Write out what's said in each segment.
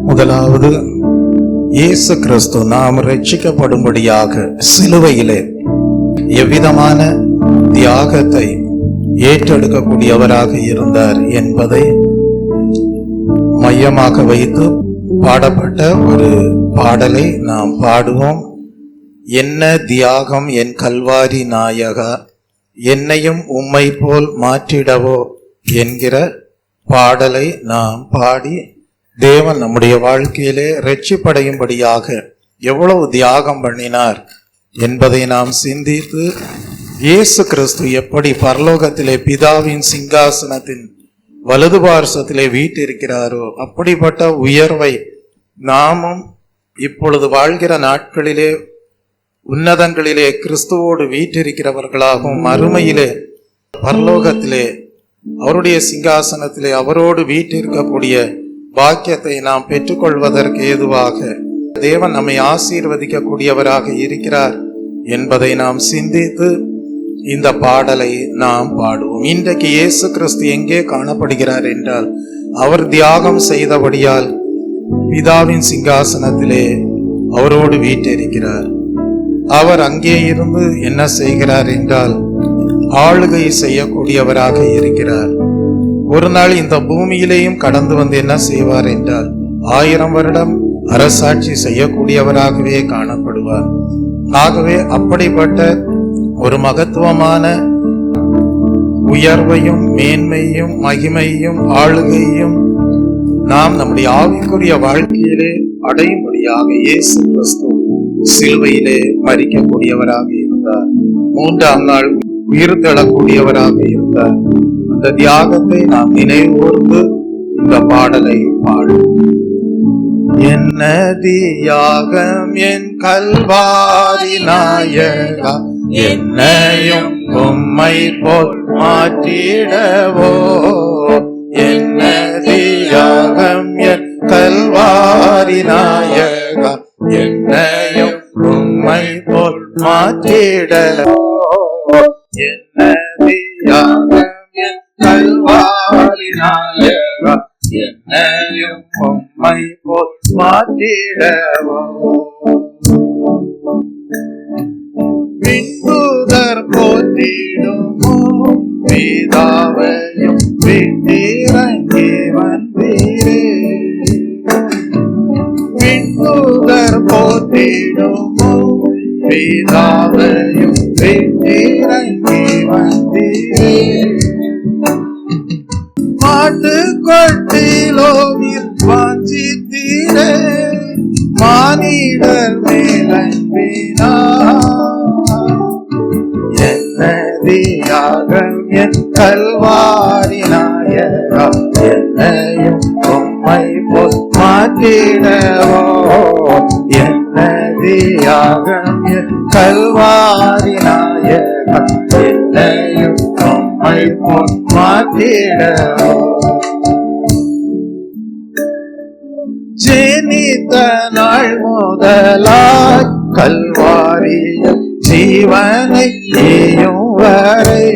முதலாவது, இயேசு கிறிஸ்து நாம் ரட்சிக்கப்படும்படியாக சிலுவையிலே எவ்விதமான தியாகத்தை ஏற்றெடுக்கக்கூடியவராக இருந்தார் என்பதை மையமாக வைத்து பாடப்பட்ட ஒரு பாடலை நாம் பாடுவோம். என்ன தியாகம் என் கல்வாரி நாயகா, என்னையும் உம்மை போல் மாற்றிடவோ என்கிற பாடலை நாம் பாடி தேவன் நம்முடைய வாழ்க்கையிலே ரட்சிப்படையும்படியாக எவ்வளவு தியாகம் பண்ணினார் என்பதை நாம் சிந்தித்து, இயேசு கிறிஸ்து எப்படி பரலோகத்திலே பிதாவின் சிங்காசனத்தின் வலது பார்சத்திலே வீற்றிருக்கிறாரோ அப்படிப்பட்ட உயர்வை நாமும் இப்பொழுது வாழ்கிற நாட்களிலே உன்னதங்களிலே கிறிஸ்துவோடு வீற்றிருக்கிறவர்களாகவும் மறுமையிலே பரலோகத்திலே அவருடைய சிங்காசனத்திலே அவரோடு வீற்றிருக்கக்கூடிய பாக்கியத்தை நாம் பெற்றுக்கொள்வதற்கு ஏதுவாக தேவன் நம்மை ஆசீர்வதிக்கக்கூடியவராக இருக்கிறார் என்பதை நாம் சிந்தித்து இந்த பாடலை நாம் பாடுவோம். இன்றைக்கு இயேசு கிறிஸ்து எங்கே காணப்படுகிறார் என்றால், அவர் தியாகம் செய்தபடியால் பிதாவின் சிங்காசனத்திலே அவரோடு வீற்றிருக்கிறார். அவர் அங்கே இருந்து என்ன செய்கிறார் என்றால், ஆளுகை செய்யக்கூடியவராக இருக்கிறார். ஒரு நாள் இந்த பூமியிலேயும் கடந்து வந்து என்ன செய்வார் என்றால், 1000 வருடம் அரசாட்சி செய்யக்கூடியவராகவே காணப்படுவார். ஆகவே அப்படிப்பட்ட ஒரு மகத்துவமான உயர்வையும் மேன்மையும் மகிமையும் ஆளுகையும் நாம் நம்முடைய ஆவிக்குரிய வாழ்க்கையிலே அடையும்படியாக இயேசு கிறிஸ்து சிலுவையிலே மரிக்கக்கூடியவராக இருந்தார். 3ஆம் நாள் உயிர் தெழக்கூடியவராக இருந்தார். அந்த தியாகத்தை நாம் நினைவுகூர்ந்து இந்த பாடலை பாடுவோம். என்ன தியாகம் என் கல்வாரி நாயகா, என்னையும் உம்மை போல் மாற்றிடவோ. என்ன தியாகம் என் கல்வாரி நாயகா, என்னையும் உம்மை போல் மாற்றிடவோ. என்ன தியாகம் என் கல்வாரி நாயகா, என்னையும் உம்மை போல் மாற்றிடவோ. விண்ணுதர் போற்றிடுமோ பிதாவையும் விட்டிறங்கி வந்தீரே. விண்ணுதர் போற்றிடுமோ பிதாவையும் விட்டிறங்கி வந்தீரே. மாட்டு கொட்டிலோ நிர்வாஞ்சித்தீரே, மானிடர் மேலன்பினா. என்ன தியாகம் என் கல்வாரி நாயகா, என்னையும் உம்மை போல் மாற்றிடவோ. என்ன தியாகம் என் கல்வாரி நாயகா, என்னையும் உம்மை போல் மாற்றிடவோ. ஜெனித்த நாள் முதலாய் கல்வாரியில் ஜீவனை நீயும் வரை.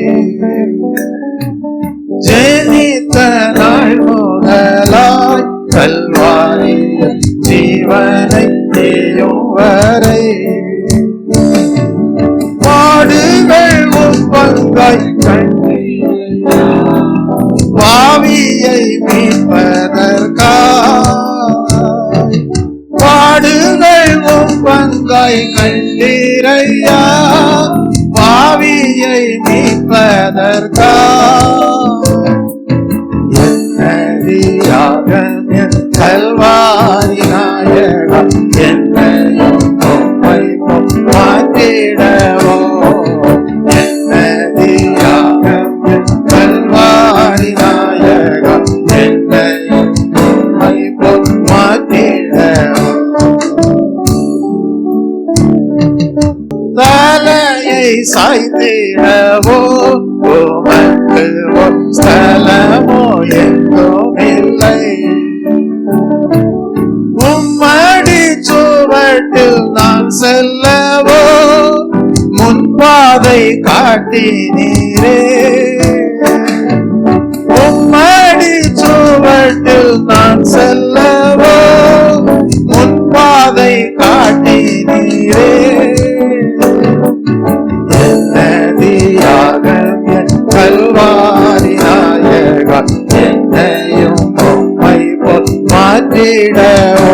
ஜெனித்த நாள் முதலாய் கல்வாரியில் ஜீவனை நீயும் வரை. பாடுகள் பங்காய் கண்ணீரையா, பாவியை மீட்பதற்காய். பாடுகள் பங்காய் கண்ணீரையா, பாவியை மீட்பதற்காய். என்ன தியாகம் என் கல்வாரி நாயகா, என்னையும் உம்மை போல் மாற்றிடவோ. என்ன தியாகம் என் கல்வாரி நாயகா, என்னையும் உம்மை போல் மாற்றிடவோ. தலையை சாய்த்திடவோ உமக்கு ஒரு ஸ்தலமோ எங்கும் இல்லை. உம்மடி சுவட்டில் நான் செல்லவோ முன்பாதை காட்டினீரே. நான் செல்லவோ முன்பாதை காட்டினீரே. என்னதியாகம் என் கல்வாரி நாயகா, என்னையும் உம்மை போல் மாற்றிடவோ.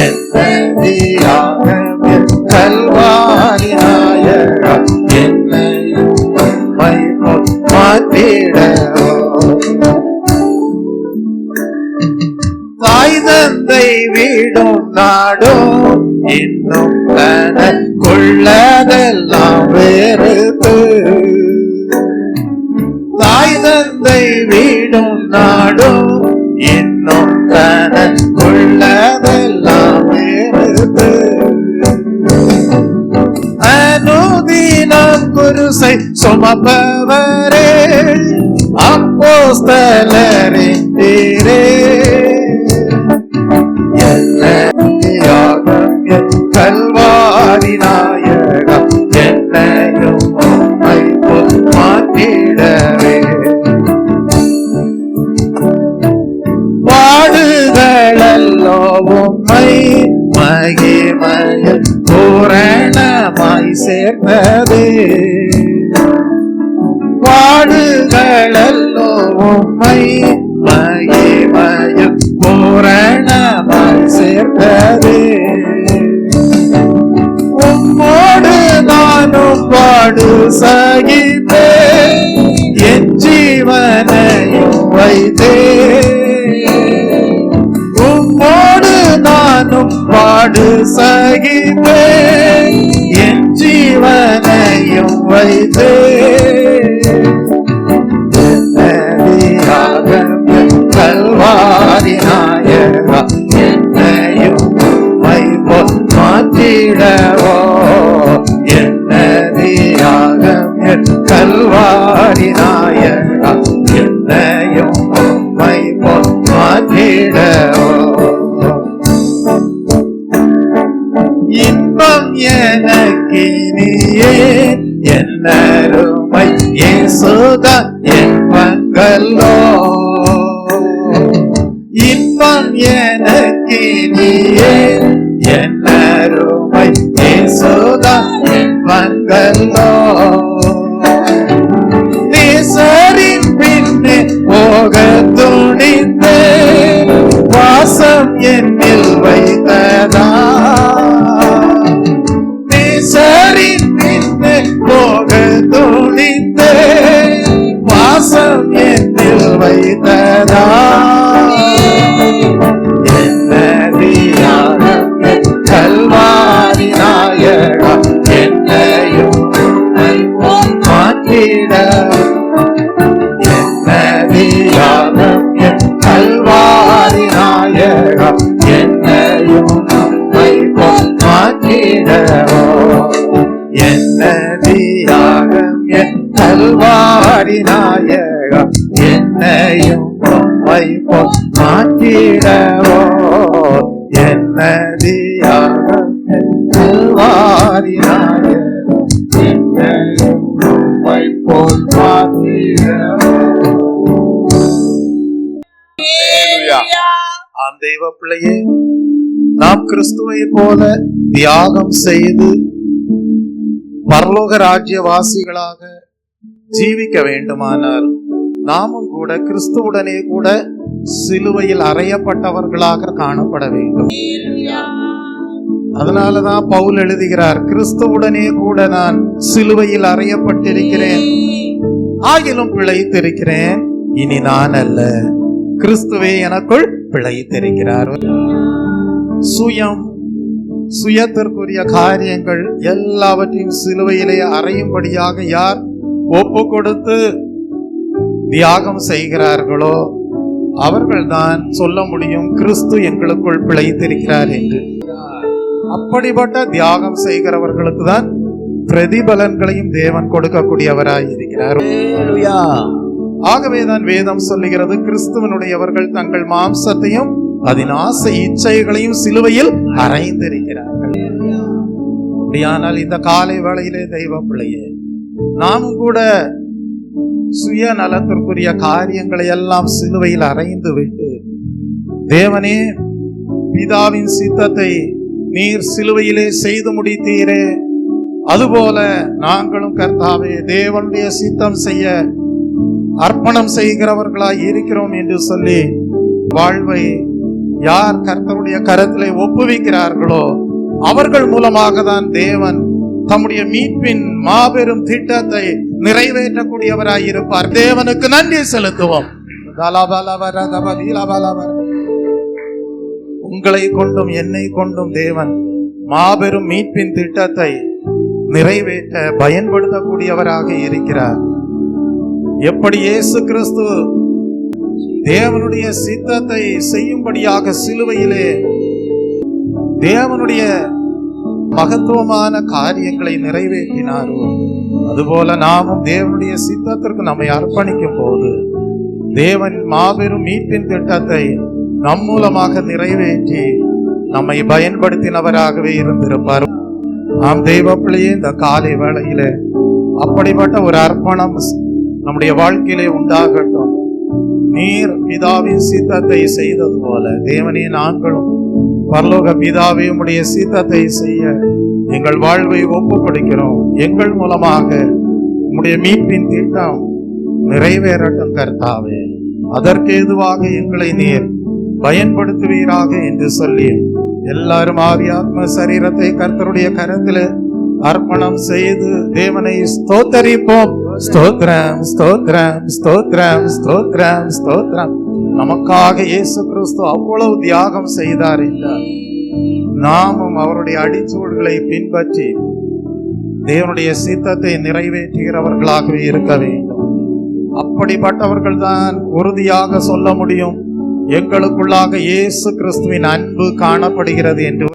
என்னதியாகம் என் கல்வாரி நாயகா, என்னையும் உம்மை போல் மாற்றிடவோ. தாய் தந்தை வீடும் நாடும் இன்னும் தனக்குள்ளதெல்லாம் வெறுத்து, தாய் தந்தை வீடும் நாடும் இன்னும் தனக்குள்ளதெல்லாம் வெறுத்து, அனுதினம் குருசை சுமப்பவரே அப்போஸ்தலரே, என்னையாகம் என் கல்வாரி நாயகா, என்னையும் உம்மை போல் மாற்றிடவே. பாடுகளல்லோ உம்மை மகிமையில் பூரணமாய் சேர்ந்ததே. பாடுகளல்லோ உம்மை மகிமையில் பூரணமாய் சேர்ந்ததே. உம்மோடு நானும் பாடு சகித்தேன், என் ஜீவனையும் வைத்தேன். உம்மோடு நானும் பாடு சகித்தேன், என் ஜீவனையும் வைத்தேன். கல்வாரி நாயகா, என்னையும் உம்மை போல் மாற்றிடவோ. என்னதியாகம் என் கல்வாரி நாயகா, என்னையும் உம்மை போல் மாற்றிடவோ. இன்பம் எனக்கினியே என்னருமை இயேசுதான் என் பங்கல்லோ. இன்பம் எனக்கினியே என்னருமை இயேசுதான் என் பங்கல்லோ. நேசரின் பின்னே போக துணிந்தே, வாசம் என்னில் வைத்ததா. நேசரின் பின்னே போக துணிந்தே, வாசம் என்னில் வைத்ததா. என்னதியாகம் என் கல்வாரி நாயகா, என்னையும் உம்மை போல் மாற்றிடவோ. என்னதியாகம் என் கல்வாரி நாயகா, என்னையும் உம்மை போல் மாற்றிடவோ. என்னதியாகம் என் கல்வாரி நாயகா, என்னையும் உம்மை போல் மாற்றிடவோ. என்னதியாகம் என் கல்வாரி நாயகா, என்னையும் உம்மை போல் மாற்றிடவோ. ஆம் தெய்வ பிள்ளையே, நாம் கிறிஸ்துவை போல தியாகம் செய்து பரலோக ராஜ்யவாசிகளாக ஜீவிக்க வேண்டுமானால் நாமும் கூட கிறிஸ்துவுடனே கூட சிலுவையில் அறையப்பட்டவர்களாக காணப்பட வேண்டும். அதனாலதான் பவுல் எழுதுகிறார், கிறிஸ்துவுடனே கூட நான் சிலுவையில் அறையப்பட்டிருக்கிறேன், ஆகிலும் பிழைத்திருக்கிறேன், இனி நான் அல்ல, கிறிஸ்துவே எனக்குள் பிழைத்திருக்கிறார். சுயத்திற்குரிய காரியங்கள் எல்லாவற்றையும் சிலுவையிலே அறையும்படியாக யார் ஒப்பு கொடுத்து தியாகம் செய்கிறார்களோ அவர்கள்தான் சொல்ல முடியும் கிறிஸ்து எங்களுக்குள் பிழைத்திருக்கிறார் என்று. அப்படிப்பட்ட தியாகம் செய்கிறவர்களுக்கு தான் பிரதிபலன்களையும் தேவன் கொடுக்கக்கூடியவராய் இருக்கிறார். ஆகவேதான் வேதம் சொல்லுகிறது, கிறிஸ்துவனுடையவர்கள் தங்கள் மாம்சத்தையும் அதன் ஆசை இச்சைகளையும் சிலுவையில் அறைந்திருக்கிறார்கள். அப்படியானால் இந்த காலை வேளையிலே தெய்வ பிள்ளையே, நாமும் கூட சுய நலத்திற்குரிய காரியங்களை எல்லாம் சிலுவையில் அறைந்து விட்டு தேவனே, பிதாவின் சித்தத்தை நீர் சிலுவையிலே செய்து முடித்தீரே, அதுபோல நாங்களும் கர்த்தாவே தேவனுடைய சித்தம் செய்ய அர்ப்பணம் செய்கிறவர்களாய் இருக்கிறோம் என்று சொல்லி வாழ்வை யார் கர்த்தருடைய கரத்திலே ஒப்புவிக்கிறார்களோ அவர்கள் மூலமாக தான் தேவன் தம்முடைய மீட்பின் மாபெரும் திட்டத்தை நிறைவேற்றக்கூடியவராய் இருப்பார். தேவனுக்கு நன்றி செலுத்துவோம். உங்களை கொண்டும் என்னை கொண்டும் தேவன் மாபெரும் மீட்பின் திட்டத்தை நிறைவேற்ற பயன்படுத்தக்கூடியவராக இருக்கிறார். எப்படி இயேசு கிறிஸ்து தேவனுடைய சித்தத்தை செய்யும்படியாக சிலுவையிலே தேவனுடைய மகத்துவமான காரியங்களை நிறைவேற்றினாரோ, அதுபோல நாமும் தேவனுடைய சித்தத்திற்கு நம்மை அர்ப்பணிக்கும் போது தேவன் மாபெரும் மீட்பின் திட்டத்தை நம் மூலமாக நிறைவேற்றி நம்மை பயன்படுத்தினவராகவே இருந்திருப்பார். நாம் தெய்வ பிள்ளையே, இந்த காலை வேளையில அப்படிப்பட்ட ஒரு அர்ப்பணம் நம்முடைய வாழ்க்கையிலே உண்டாகட்டும். நீர் பிதாவின் சித்தத்தை செய்தது போல தேவனே, நாங்களும் பரலோக பிதாவே உம்முடைய சித்தத்தை செய்ய எங்கள் வாழ்வை ஒப்பு கொடுக்கிறோம். எங்கள் மூலமாக உம்முடைய மீட்பின் திட்டம் நிறைவேறட்டும் கர்த்தாவே. அதற்கு ஏதுவாக எங்களை நீர் பயன்படுத்துவீராக என்று சொல்லி எல்லாரும் ஆவியாத்ம சரீரத்தை கர்த்தருடைய கரத்தில் அர்ப்பணம் செய்து தேவனை ஸ்தோத்தரிப்போம். ஸ்தோத்திரம், ஸ்தோத்திரம், ஸ்தோத்திரம், ஸ்தோத்திரம், ஸ்தோத்திரம். நமக்காக இயேசு கிறிஸ்து அவ்வளவு தியாகம் செய்தார் என்றார். நாமும் அவருடைய அடிச்சுவடுகளை பின்பற்றி தேவனுடைய சித்தத்தை நிறைவேற்றுகிறவர்களாகவே இருக்க வேண்டும். அப்படிப்பட்டவர்கள் தான் உறுதியாக சொல்ல முடியும், எங்களுக்குள்ளாக இயேசு கிறிஸ்துவின் அன்பு காணப்படுகிறது என்று.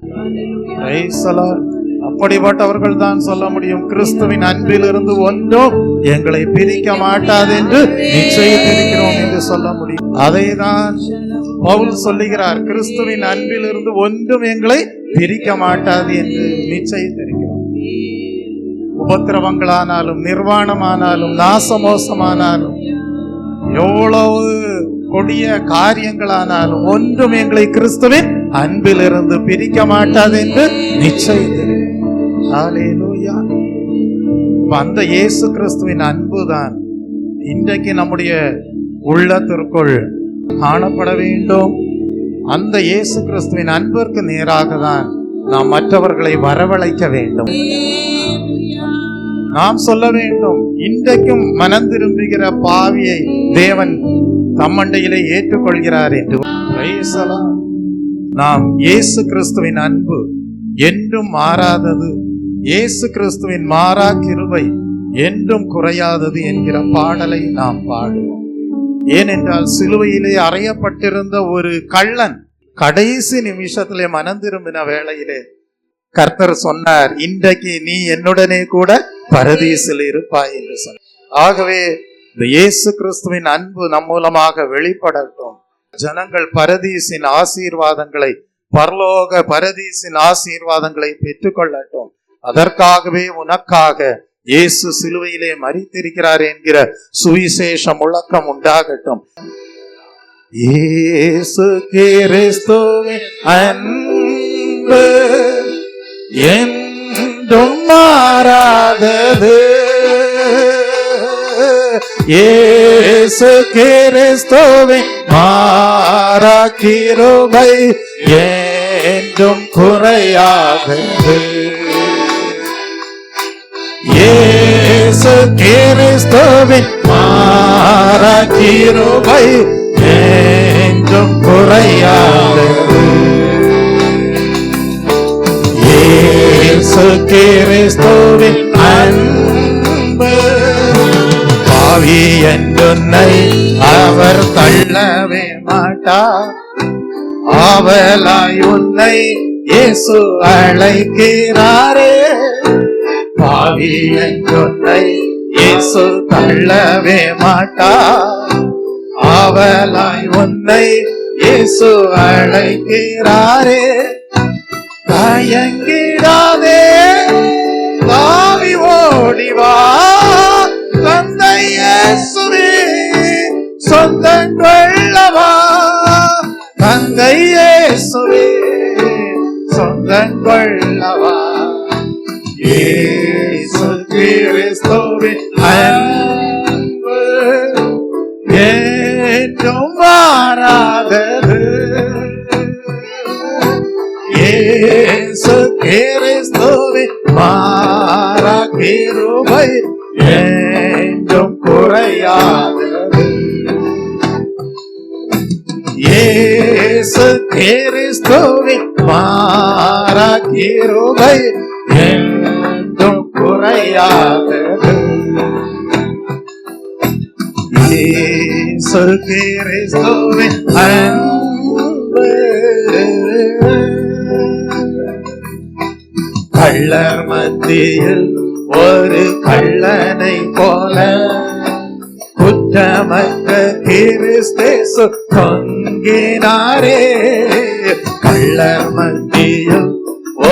அப்படிப்பட்டவர்கள் தான் சொல்ல முடியும், கிறிஸ்துவின் அன்பில் இருந்து ஒன்றும் எங்களை பிரிக்க மாட்டாது என்று நிச்சயித்திருக்கிறோம் என்று சொல்ல முடியும். அதை தான் பவுல் சொல்லுகிறார், கிறிஸ்துவின் அன்பில் இருந்து ஒன்றும் எங்களை பிரிக்க மாட்டாது என்று நிச்சயித்திருக்கிறோம். உபத்திரவங்களானாலும் நிர்வாணமானாலும் நாசமோசமானாலும் எவ்வளவு கொடிய காரியங்களானாலும் ஒன்றும் எங்களை கிறிஸ்துவின் அன்பிலிருந்து பிரிக்க மாட்டாது என்று நிச்சயித்திருக்கிறோம். ஹல்லேலூயா. அந்த இயேசு கிறிஸ்துவின் அன்புதான் இன்றைக்கு நம்முடைய உள்ளத்திற்குள் காணப்பட வேண்டும். அந்த இயேசு கிறிஸ்துவின் அன்பிற்கு நேராக தான் நாம் மற்றவர்களை வரவழைக்க வேண்டும். நாம் சொல்ல வேண்டும், இன்றைக்கும் மனம் திரும்புகிற பாவியை தேவன் தம்மண்டையிலே ஏற்றுக்கொள்கிறார் என்று. நாம் இயேசு கிறிஸ்துவின் அன்பு என்றும் மாறாதது, இயேசு கிறிஸ்துவின் மாறா கிருபை என்றும் குறையாதது என்கிற பாடலை நாம் பாடுவோம். ஏனென்றால் சிலுவையிலே அறையப்பட்டிருந்த ஒரு கள்ளன் கடைசி நிமிஷத்திலே மனம் திரும்பின வேளையிலே கர்த்தர் சொன்னார், இன்றைக்கு நீ என்னுடனே கூட பரதீசில் இருப்பாய் என்று சொன்னார். ஆகவே இந்த இயேசு கிறிஸ்துவின் அன்பு நம் மூலமாக வெளிப்படட்டும். ஜனங்கள் பரதீசின் ஆசீர்வாதங்களை, பரலோக பரதீசின் ஆசீர்வாதங்களை பெற்றுக்கொள்ளட்டும். அதற்காகவே உனக்காக இயேசு சிலுவையிலே மரித்திருக்கிறார் என்கிற சுவிசேஷ முழக்கம் உண்டாகட்டும். இயேசு கிறிஸ்துவின் அன்பு என்றும் மாறாதது, இயேசு கிறிஸ்துவின் மாறா கிருபை என்றும் குறையாதது, இயேசு கிறிஸ்துவின் மாறா கிருபை என்றும் குறையாதது, இயேசு கிறிஸ்துவின் அன்பு பாவி என்னை அவர் தள்ளவே மாட்டார், ஆவலாய் உன்னை இயேசு அழைக்கிறாரே, பாவி என்னை இயேசு தள்ளவே மாட்டார், ஆவலாய் உன்னை இயேசு அழைக்கிறாரே, தயங்கிடாதே தாவி ஓடிவா, தந்தை இயேசுவே சொந்தங்கொள்ளவா, தந்தை என்னை இயேசுவே சொந்தம் கொள்ளவா. இயேசு கிறிஸ்துவின் அன்பு என்றும் மாறாதது. இயேசு கிறிஸ்துவின் மாறா கிருபை என்றும் குறையாதது. இயேசு கிறிஸ்துவின் மாறா கிருபை என்றும் குறையாதது. இயேசு கிறிஸ்துவின் அன்பு கள்ளர் மத்தியில் ஒரு கள்ளனை போல குற்றமற்ற கிறிஸ்தேசு தொங்கினாரே. கள்ளர் மத்தியில்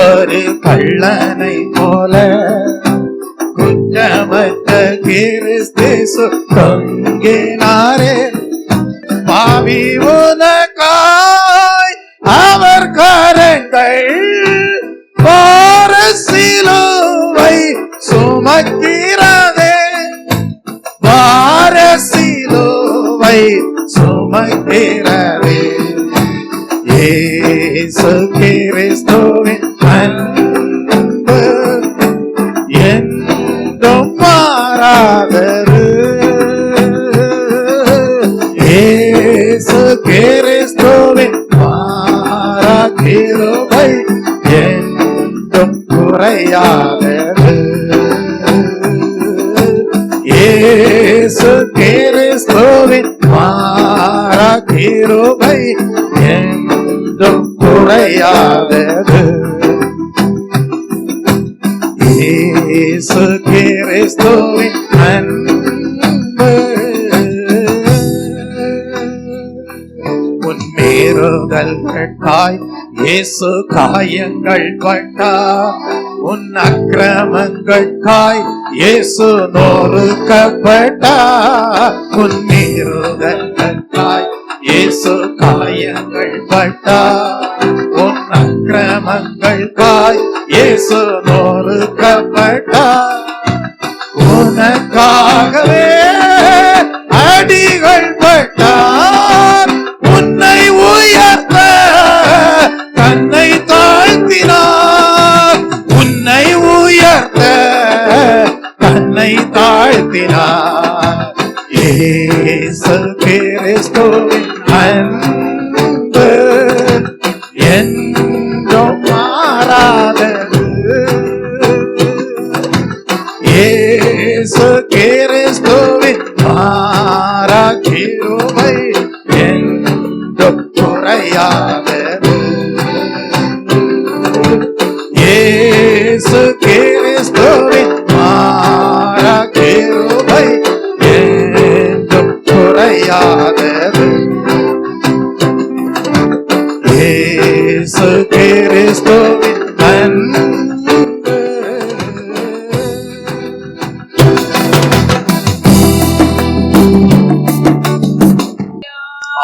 ஒரு கள்ளனை போல குற்றமற்ற கிறிஸ்தேசு தொங்கினாரே. பாவி உனக்காய் அவர் கரங்கள் பார சிலுவை சுமக்கிறதே. பார சிலுவை சுமக்கிறதே. இயேசு கிறிஸ்துவின் அன்பு என்றும் மாறாதது. இயேசு கிறிஸ்துவின் மாறா கிருபை என்றும் குறையாதது. இயேசு கிறிஸ்துவின் மாறா கிருபை என்றும் குறையாதது. இயேசு கிறிஸ்துவின் அன்பு உன்மீறுதல்களுக்காய் இயேசு காயங்கள் பட்டார். உன் அக்கிரமங்களுக்காய் இயேசு நொறுக்கப்பட்டார். உன் மீறுதல்களுக்காய் இயேசு காயங்கள் பட்டார். உன் அக்கிரமங்களுக்காய் இயேசு நொறுக்கப்பட்டார். உனக்காகவே அடிகள் பட்டார். உன்னை உயர்த்த தன்னை தாழ்த்தினார். உன்னை உயர்த்த தன்னை தாழ்த்தினார். இயேசு கிறிஸ்துவின் அன்பு என்றும் மாறாதது. இயேசு கிறிஸ்துவின் மாறா கிருபை என்றும் குறையாதது. இயேசு கிறிஸ்துவின் மாறா கிருபை என்றும் குறையாதது. இயேசு கிறிஸ்துவின் அன்பு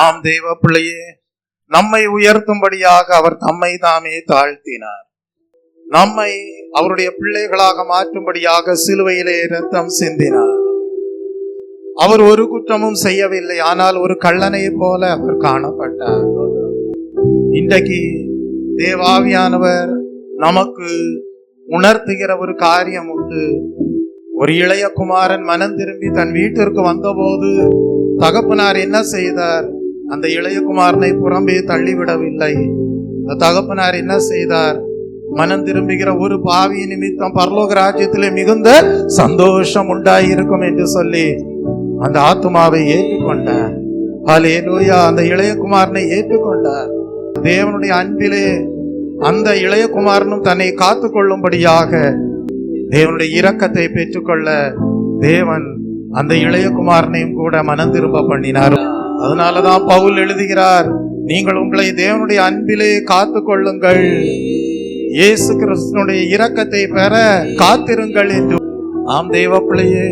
ஆம் தேவ பிள்ளையே, நம்மை உயர்த்தும்படியாக அவர் தம்மை தாமே தாழ்த்தினார். நம்மை அவருடைய பிள்ளைகளாக மாற்றும்படியாக சிலுவையிலே இரத்தம் சிந்தினார். அவர் ஒரு குற்றமும் செய்யவில்லை, ஆனால் ஒரு கள்ளனை போல அவர் காணப்பட்டார். இன்றைக்கு தேவாவியானவர் நமக்கு உணர்த்துகிற ஒரு காரியம் உண்டு. ஒரு இளைய குமாரன் மனம் திரும்பி தன் வீட்டிற்கு வந்தபோது தகப்பனார் என்ன செய்தார்? அந்த இளைய குமாரனை புறம்பே தள்ளிவிடவில்லை. அந்த தகப்பனார் என்ன செய்தார்? மனம் திரும்புகிற ஒரு பாவி நிமித்தம் பரலோக ராஜ்யத்திலே மிகுந்த சந்தோஷம் உண்டாயிருக்கும் என்று சொல்லி அந்த ஆத்துமாவை ஏற்றுக்கொண்டார். ஹல்லேலூயா! அந்த இளைய குமாரனை ஏற்றுக்கொண்டார். தேவனுடைய அன்பிலே அந்த இளைய குமாரனும் தன்னை காத்து கொள்ளும்படியாக தேவனுடைய இரக்கத்தை பெற்றுக்கொள்ள தேவன் அந்த இளைய குமாரனையும் கூட மனம் திரும்ப பண்ணினார். அதனாலதான் பவுல் எழுதுகிறார், நீங்கள் உங்களை தேவனுடைய அன்பிலே காத்து கொள்ளுங்கள், இயேசு கிறிஸ்துவினுடைய இரக்கத்தை பெற காத்திருங்கள் என்று. ஆம் தேவ பிள்ளையே,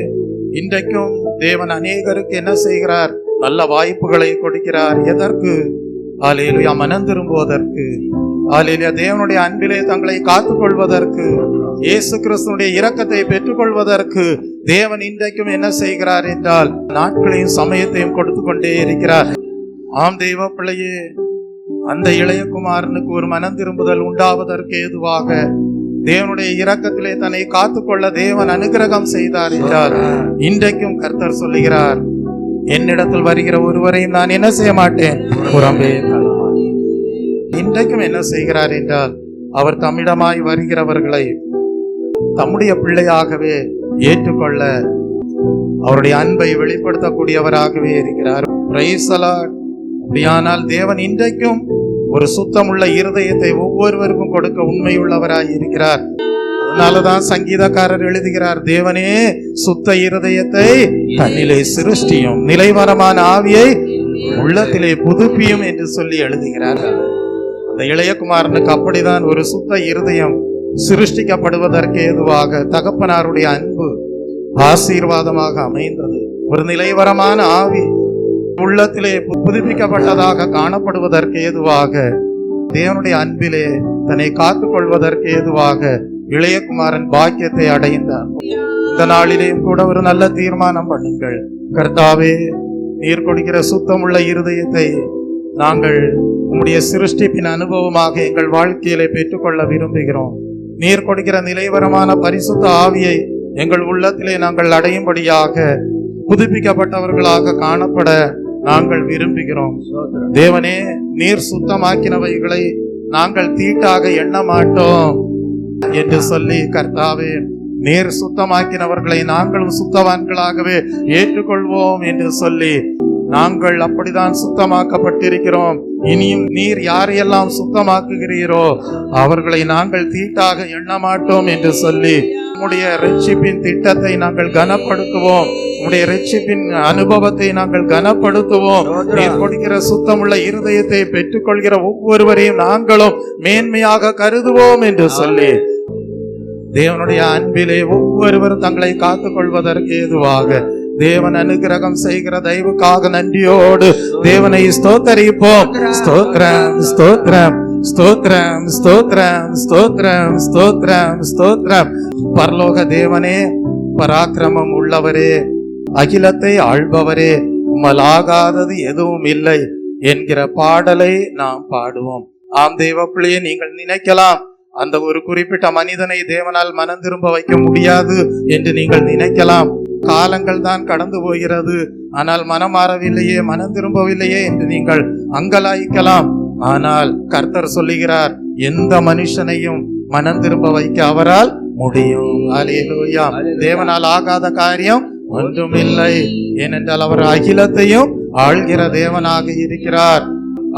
இன்றைக்கும் தேவன் அநேகருக்கு என்ன செய்கிறார்? நல்ல வாய்ப்புகளை கொடுக்கிறார். எதற்கு? அல்லேலூயா மனம் திரும்புவதற்கு, அல்லேலூயா தேவனுடைய அன்பிலே தங்களை காத்துக் கொள்வதற்கு, இயேசு கிறிஸ்துனுடைய இரக்கத்தை பெற்றுக் கொள்வதற்கு தேவன் இன்றைக்கும் என்ன செய்கிறார் என்றால் நாட்களையும் சமயத்தையும் கொடுத்து கொண்டே இருக்கிறார். ஆம் தெய்வ பிள்ளையே, அந்த இளையகுமாரனுக்கு ஒரு மனம் திரும்புதல் உண்டாவதற்கு ஏதுவாக தேவனுடைய இரக்கத்திலே தன்னை காத்துக்கொள்ள தேவன் அனுகிரகம் செய்தார் என்றால் இன்றைக்கும் கர்த்தர் சொல்லுகிறார், என்னிடத்தில் வருகிற ஒருவரையும் நான் என்ன செய்ய மாட்டேன், புறம்பே தள்ளமாட்டேன். இன்றைக்கும் என்ன செய்கிறார் என்றால் அவர் தம்மிடமாய் வருகிறவர்களை தம்முடைய பிள்ளையாகவே ஏற்றுக்கொள்ள அவருடைய அன்பை வெளிப்படுத்தக்கூடியவராகவே இருக்கிறார். Praise the Lord. அப்படியானால் தேவன் இன்றைக்கும் ஒரு சுத்தமுள்ள இருதயத்தை ஒவ்வொருவருக்கும் கொடுக்க உண்மையுள்ளவராய் இருக்கிறார். அதனாலதான் சங்கீதக்காரர் எழுதுகிறார், தேவனே சுத்த இருதயத்தை தன்னிலே சிருஷ்டியும் நிலைவரமான ஆவியை உள்ளத்திலே புதுப்பியும் என்று சொல்லி எழுதுகிறார். அந்த இளையகுமாரனுக்கு அப்படிதான் ஒரு சுத்த இருதயம் சிருஷ்டிக்கப்படுவதற்கு ஏதுவாக தகப்பனாருடைய அன்பு ஆசீர்வாதமாக அமைந்தது. ஒரு நிலைவரமான ஆவி உள்ளத்திலே புதுப்பிக்கப்பட்டதாக காணப்படுவதற்கு ஏதுவாக தேவனுடைய அன்பிலே தன்னை காத்துக் கொள்வதற்கு ஏதுவாக இளையகுமாரன் பாக்கியத்தை அடைந்தார். இந்த நாளிலேயும் கூட ஒரு நல்ல தீர்மானம் பண்ணுங்கள். கர்த்தாவே, நீர் கொடுக்கிற சுத்தமுள்ள இருதயத்தை நாங்கள் உம்முடைய சிருஷ்டிப்பின் அனுபவமாக எங்கள் வாழ்க்கையிலே பெற்றுக்கொள்ள விரும்புகிறோம். நீர் கொடுக்கிற நிலைவரமான பரிசுத்த ஆவியை எங்கள் உள்ளத்திலே நாங்கள் அடையும்படியாக புதுப்பிக்கப்பட்டவர்களாக காணப்பட நாங்கள் விரும்புகிறோம். தேவனே, நீர் சுத்தமாக்கினவைகளை நாங்கள் தீட்டாக எண்ண மாட்டோம் என்று சொல்லி, கர்த்தாவே, நீர் சுத்தமாக்கினவர்களை நாங்களும் சுத்தவான்களாகவே ஏற்றுக்கொள்வோம் என்று சொல்லி நாங்கள் அப்படிதான் சுத்தமாக்கப்பட்டிருக்கிறோம். இனியும் நீர் யாரையெல்லாம் சுத்தமாக்குகிறீரோ அவர்களை நாங்கள் தீட்டாக எண்ண மாட்டோம் என்று சொல்லி உம்முடைய ரட்சிப்பின் திட்டத்தை நாங்கள் கனப்படுத்துவோம். உம்முடைய ரட்சிப்பின் அனுபவத்தை நாங்கள் கனப்படுத்துவோம். நீர் கொடுக்கிற சுத்தமுள்ள இருதயத்தை பெற்றுக்கொள்கிற ஒவ்வொருவரையும் நாங்களும் மேன்மையாக கருதுவோம் என்று சொல்லி தேவனுடைய அன்பிலே ஒவ்வொருவரும் தங்களை காத்துக் கொள்வதற்கு ஏதுவாக தேவன் அனுகிரகம் செய்கிற தயவுக்காக நன்றியோடு தேவனை ஸ்தோத்தரிப்போம். ஸ்தோத்திரம், ஸ்தோத்திரம், ஸ்தோத்திரம், ஸ்தோத்திரம், ஸ்தோத்திரம், ஸ்தோத்திரம், ஸ்தோத்திரம். பரலோக தேவனே, பராக்கிரமம் உள்ளவரே, அகிலத்தை ஆள்பவரே, உம்மலாகாதது எதுவும் இல்லை என்கிற பாடலை நாம் பாடுவோம். ஆம் தேவ பிள்ளையே, நீங்கள் நினைக்கலாம் அந்த ஒரு குறிப்பிட்ட மனிதனை தேவனால் மனம் திரும்ப வைக்க முடியாது என்று நீங்கள் நினைக்கலாம். காலங்கள் தான் கடந்து போகிறது, ஆனால் மனம் மாறவில்லையே, மனம் திரும்பவில்லையே என்று நீங்கள் அங்கலாய்க்கலாம். ஆனால் கர்த்தர் சொல்லுகிறார், எந்த மனுஷனையும் மனம் திரும்ப வைக்க அவரால் முடியும். அல்லேலூயா. தேவனால் ஆகாத காரியம் ஒன்றும் இல்லை. ஏனென்றால் அவர் அகிலத்தையும் ஆள்கிற தேவனாக இருக்கிறார்.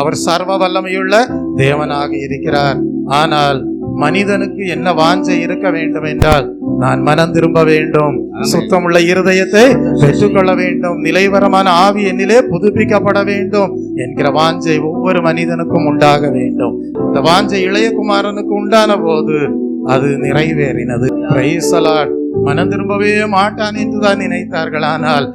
அவர் சர்வ வல்லமையுள்ள தேவனாக இருக்கிறார். ஆனால் மனிதனுக்கு என்ன வாஞ்சை இருக்க வேண்டும் என்றால், நான் மனம் திரும்ப வேண்டும், சுத்தமுள்ள இருதயத்தை பெற்றுக்கொள்ள வேண்டும், நிலைவரமான ஆவி என்னிலே புதுப்பிக்கப்பட வேண்டும் என்கிற வாஞ்சை ஒவ்வொரு மனிதனுக்கும் உண்டாக வேண்டும். அந்த வாஞ்சை இளையகுமாரனுக்கு உண்டான போது அது நிறைவேறினது. Praise the Lord. மனம் திரும்பவே மாட்டான் என்றுதான் நினைத்தார்கள். ஆனால்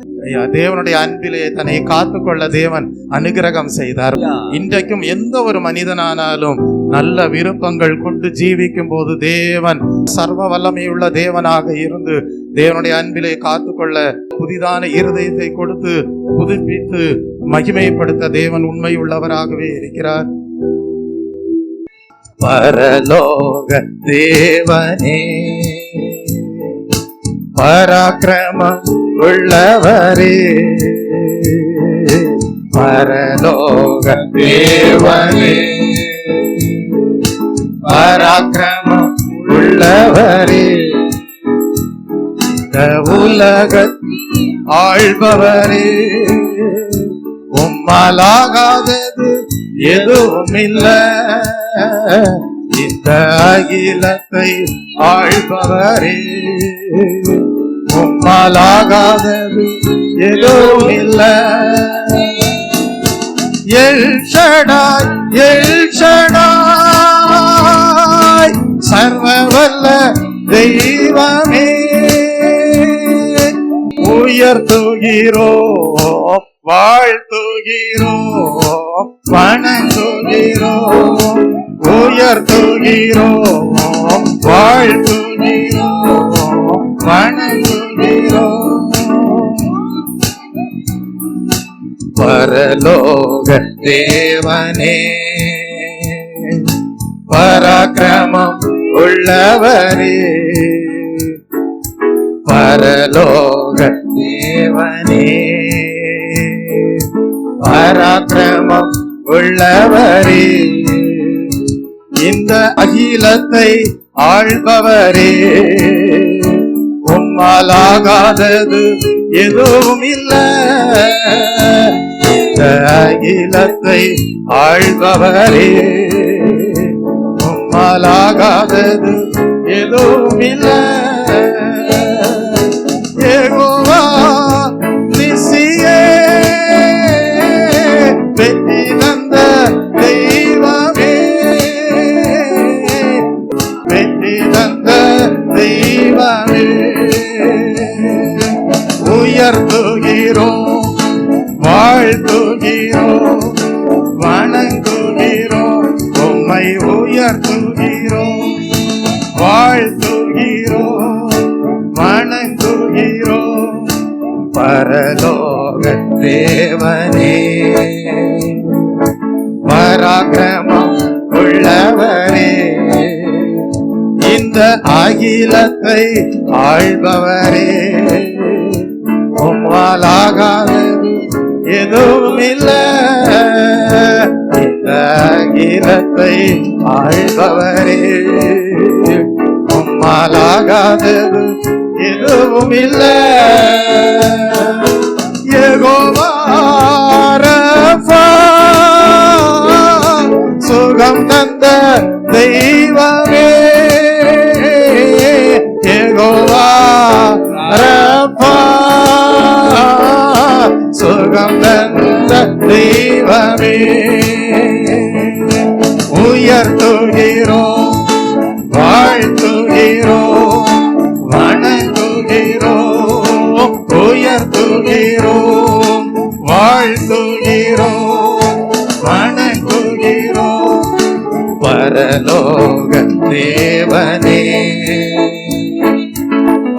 தேவனுடைய அன்பிலே தன்னை காத்துக்கொள்ள தேவன் அனுகிரகம் செய்தார். இன்றைக்கும் எந்த ஒரு மனிதனானாலும் நல்ல விருப்பங்கள் கொண்டு ஜீவிக்கும் போது தேவன் சர்வ வல்லமையுள்ள தேவனாக இருந்து தேவனுடைய அன்பிலே காத்துக்கொள்ள புதிதான இருதயத்தை கொடுத்து புதுப்பித்து மகிமைப்படுத்த தேவன் உண்மை உள்ளவராகவே இருக்கிறார். பரலோக தேவனே, பராக்கிரமம் உள்ளவரே, பரலோக தேவனே, பராக்கிரமம் உள்ளவரே, இந்த உலகத்தை ஆள்பவரே, உம்மாலாகாதது எதுவும் இல்லை, இந்த அகிலத்தை ஆள்பவரே, உம்மாலாகாதது எதுவும் இல்லை. எல் ஷடாய், எல் ஷடாய், சர்வவல்ல தெய்வமே, உயர்த்துகிறோம் வாழ்த்துகிறோம், வணங்குகிறோம், உயர்த்துகிறோம், வாழ்த்துகிறோம், வணங்குகிறோம். பரலோக தேவனே, பராக்கிரமம் உள்ளவரே, பரலோக தேவனே, பராக்கிரமம் உள்ளவரே, இந்த அகிலத்தை ஆள்பவரே, உம்மாலாகாதது எதுவும் இல்லை. இந்த அகிலத்தை ஆள்பவரே, உம்மாலாகாதது எதுவும் இல்லை. யெகோவா நிசியே, வெற்றி தந்த தெய்வமே, வெற்றி தந்த தெய்வமே, உயர்த்துகிறோம், வாழ்த்துகிறோம், வணங்குகிறோம், உம்மை உயர்த்துகிறோம், வாழ்த்துகிறோம், வணங்குகிறோம். பரலோக தேவனே, பராக்கிரமம் உள்ளவரே, இந்த அகிலத்தை ஆள்பவரே, உம்மாலாகாதது எதுவும் இல்லை. இந்த அகிலத்தை ஆள்பவரே, உம்மாலாகாதது எதுவும் இல்லை. யெகோவா ரஃபா, சுகம் தந்த தெய்வமே, யெகோவா ரஃபா, சுகம் தந்த தெய்வமே, உயர்த்துகிறோம், வாழ்த்துகிறோம், வணங்குகிறோம், உயர்த்துகிறோம், வாழ்த்துகிறோம், வணங்குகிறோம். பரலோக தேவனே,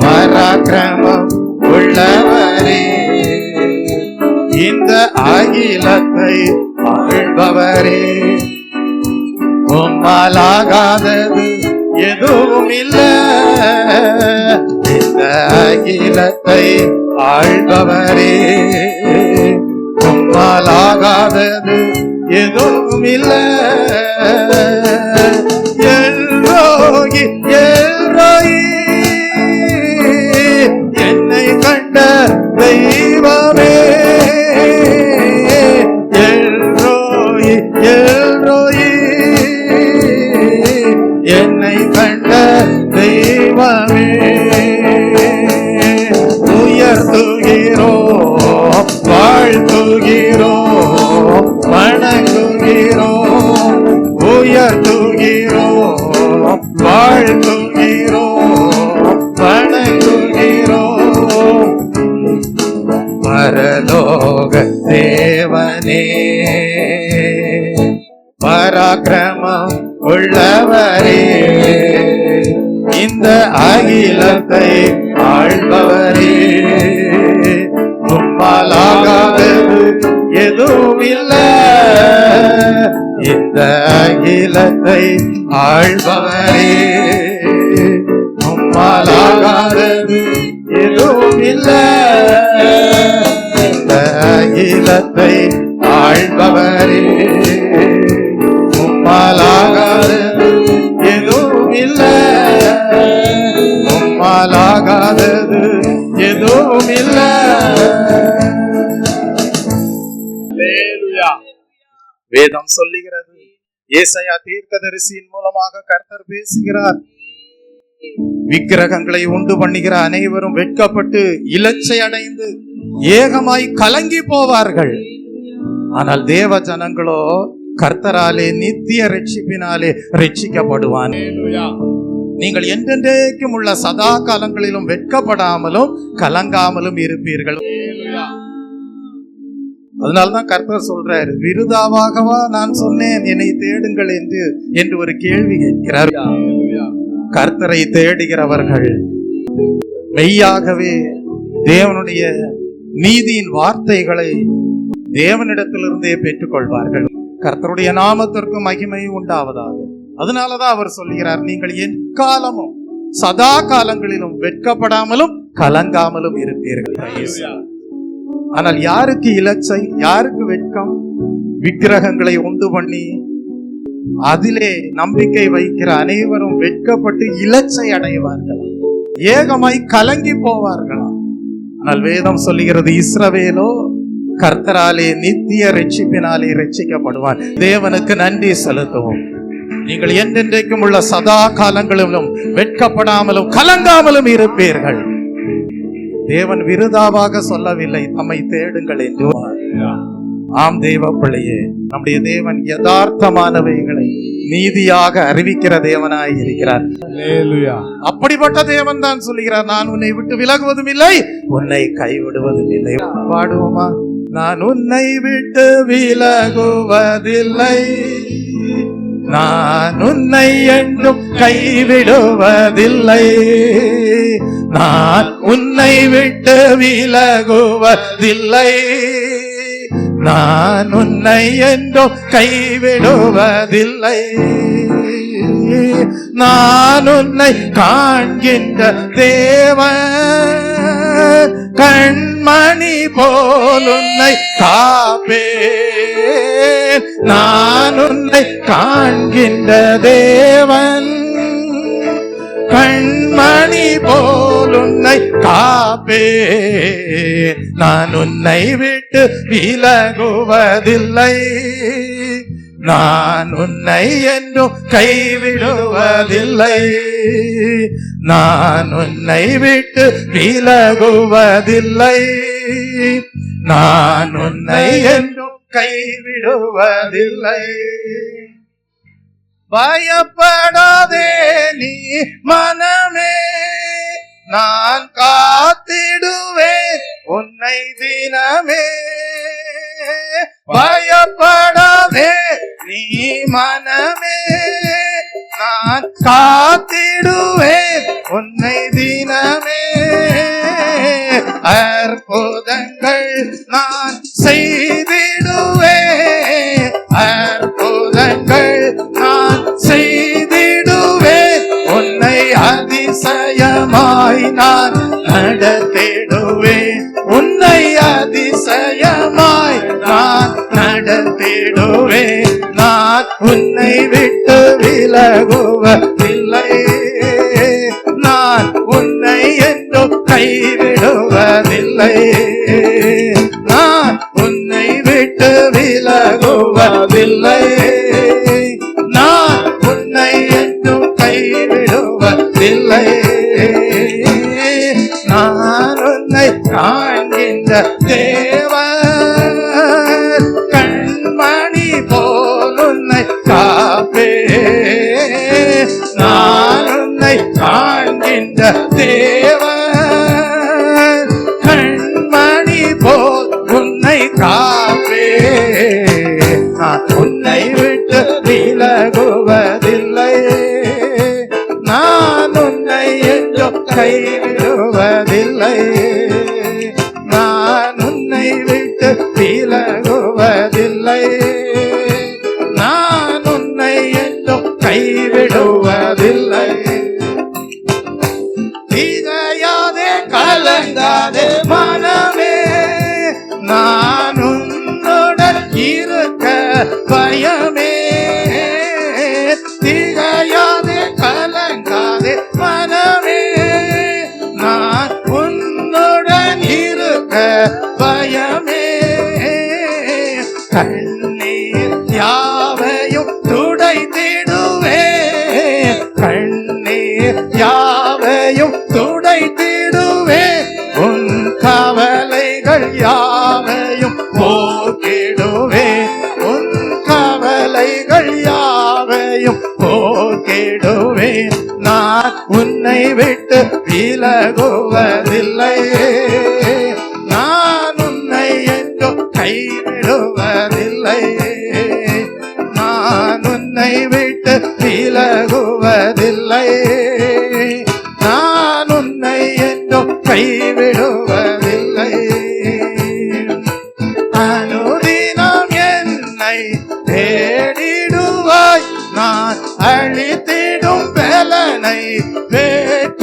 பராக்கிரமம் உள்ளவரே, இந்த அகிலத்தை ஆள்பவரே, உம்மாலாகாதது எதுவும் இல்லை. இந்த அகிலத்தை ஆள்பவரே, உம்மாலாகாதது எதுவும் இல்லை. எல்ரோயி, எல்ரோயி, என்னை கண்ட தெய்வமே, எல்ரோயி, எல்ரோயி, என்னை கண்ட தெய்வமே, உயர்த்துகிறோம், வாழ்த்துகிறோம், வணங்குகிறோம், உயர்த்துகிறோம், வாழ்த்துகிறோம், வணங்குகிறோம். பரலோக தேவனே, பராக்கிரமம் உள்ளவரே, இந்த அகிலத்தை ஆள்பவரே, உம்மாலாகாதது எதுவும் இல்லை. இந்த அகிலத்தை ஆள்பவரே, உம்மாலாகாதது எதுவும் இல்லை. இந்த அகிலத்தை ஆள்பவரே, உம்மாலாகாதது எதுவும் இல்லை. உம்மாலாகாதது எதுவும் இல்லை. வேதம் சொல்லுகிறது, ஏசாயா தீர்க்கதரிசியின் மூலமாக கர்த்தர் பேசுகிறார். விக்கிரகங்களை உண்டு பண்ணுகிற அனைவரும் வெட்கப்பட்டு இலச்சை அடைந்து ஏகமாய் கலங்கி போவார்கள். ஆனால் தேவ ஜனங்களோ கர்த்தராலே நித்திய ரட்சிப்பினாலே ரட்சிக்கப்படுவான். நீங்கள் என்றென்றைக்கும் உள்ள சதா காலங்களிலும் வெட்கப்படாமலும் கலங்காமலும் இருப்பீர்கள். அதனால்தான் கர்த்தர் சொல்றாரு, விருதாவாகவா நான் சொன்னேன் என்னை தேடுங்கள் என்று ஒரு கேள்வி கேட்கிறார். கர்த்தரை தேடுகிறவர்கள் மெய்யாகவே தேவனுடைய நீதியின் வார்த்தைகளை தேவனிடத்திலிருந்தே பெற்றுக்கொள்வார்கள். கர்த்தருடைய நாமத்திற்கு மகிமை உண்டாவதாக. அதனாலதான் அவர் சொல்கிறார், நீங்கள் எக்காலமும் சதா காலங்களிலும் வெட்கப்படாமலும் கலங்காமலும் இருப்பீர்கள். ஆனால் யாருக்கு இலச்சை, யாருக்கு வெட்கம்? விக்கிரகங்களை உண்டு பண்ணி அதிலே நம்பிக்கை வைக்கிற அனைவரும் வெட்கப்பட்டு இலச்சை அடைவார்கள், ஏகமாய் கலங்கி போவார்களாம். ஆனால் வேதம் சொல்லுகிறது, இஸ்ரவேலோ கர்த்தராலே நித்திய ரட்சிப்பினாலே ரட்சிக்கப்படுவான். தேவனுக்கு நன்றி செலுத்துவோம். நீங்கள் என்றென்றைக்கும் உள்ள சதா காலங்களிலும் வெட்கப்படாமலும் கலங்காமலும் இருப்பீர்கள். தேவன் விருதாவாக சொல்லவில்லை, தம்மை தேடுங்கள் என்று. ஆம் தேவ பிள்ளையே, நம்முடைய தேவன் யதார்த்தமானவைகளை நீதியாக அறிவிக்கிற தேவனாய் இருக்கிறார். அப்படிப்பட்ட தேவன் தான் சொல்லுகிறார், நான் உன்னை விட்டு விலகுவதும் இல்லை, உன்னை கைவிடுவதும் இல்லை. பாடுவோமா? நான் உன்னை விட்டு விலகுவதில்லை, நான் உன்னை என்றும் கைவிடுவதில்லை, நான் உன்னை விட்டு விலகுவதில்லை, நான் உன்னை என்றும் கைவிடுவதில்லை, நான் உன்னை காண்கின்ற தேவன், கண்மணி போல் உன்னை காப்பேன், நான் உன்னை காண்கின்ற தேவன், கண்மணி போல் உன்னை காப்பேன், நான் உன்னை விட்டு விலகுவதில்லை, நான் உன்னை என்றும் கைவிடுவதில்லை, நான் உன்னை விட்டு விலகுவதில்லை, நான் உன்னை என்றும் கைவிடுவதில்லை. பயப்படாதே நீ மனமே, நான் காத்திடுவேன் உன்னை தினமே. பயப்படாதே நீ மனமே, நான் காத்திடுவேன் உன்னை தினமே. அற்புதங்கள் நான் செய்திடுவேன், அற்புதங்கள் நான் செய்திடுவேன், உன்னை அதிசயமாய் நான் நடத்திடுவேன், உன்னை அதிசயமாய் நான் நடத்திடுவேன், நான் உன்னை விட்டு விலகுவதில்லை, நான் உன்னை என்றும் கைவிடுவதில்லை, நான் உன்னை விட்டு விலகுவதில்லை, நான் உன்னை என்றும் கைவிடுவதில்லை, நான் உன்னை காண்கின்ற தேவன், கண்மணி போல் உன்னை காப்பேன், நான் உன்னை காண்கின்ற தேவன், கண்மணி போல் உன்னை காப்பேன், நான் உன்னை விட்டு விலகுவதில்லை, நான் உன்னை என்றும் கைவிடுவதில்லை, நான் உன்னை விட்டு விலகுவதில்லை, நான் உன்னை என்றும் கைவிடுவதில்லை. திகையாதே கலங்காதே மனமே, நான் உன்னுடன் இருக்க பயமே. திகையாதே கலங்காதே மனமே, நான் உன்னுடன் இருக்க பயமே. கண்ணீர் யாவையும் துடைத்திடுவேன், கண்ணீர் யாவையும் துடைத்திடுவேன், உன் கவலைகள் யாவையும் போக்கிடுவேன், உன் கவலைகள் யாவையும் போக்கிடுவேன், நான் உன்னை விட்டு விலகுவதில்லை, நான் உன்னை என்றும் கைவிடுவதில்லை. கைவிடுவதில்லை. அனுதினம் என்னை தேடிடுவாய், நான் அழித்திடும் பலனை வேற்றிடுவாய்.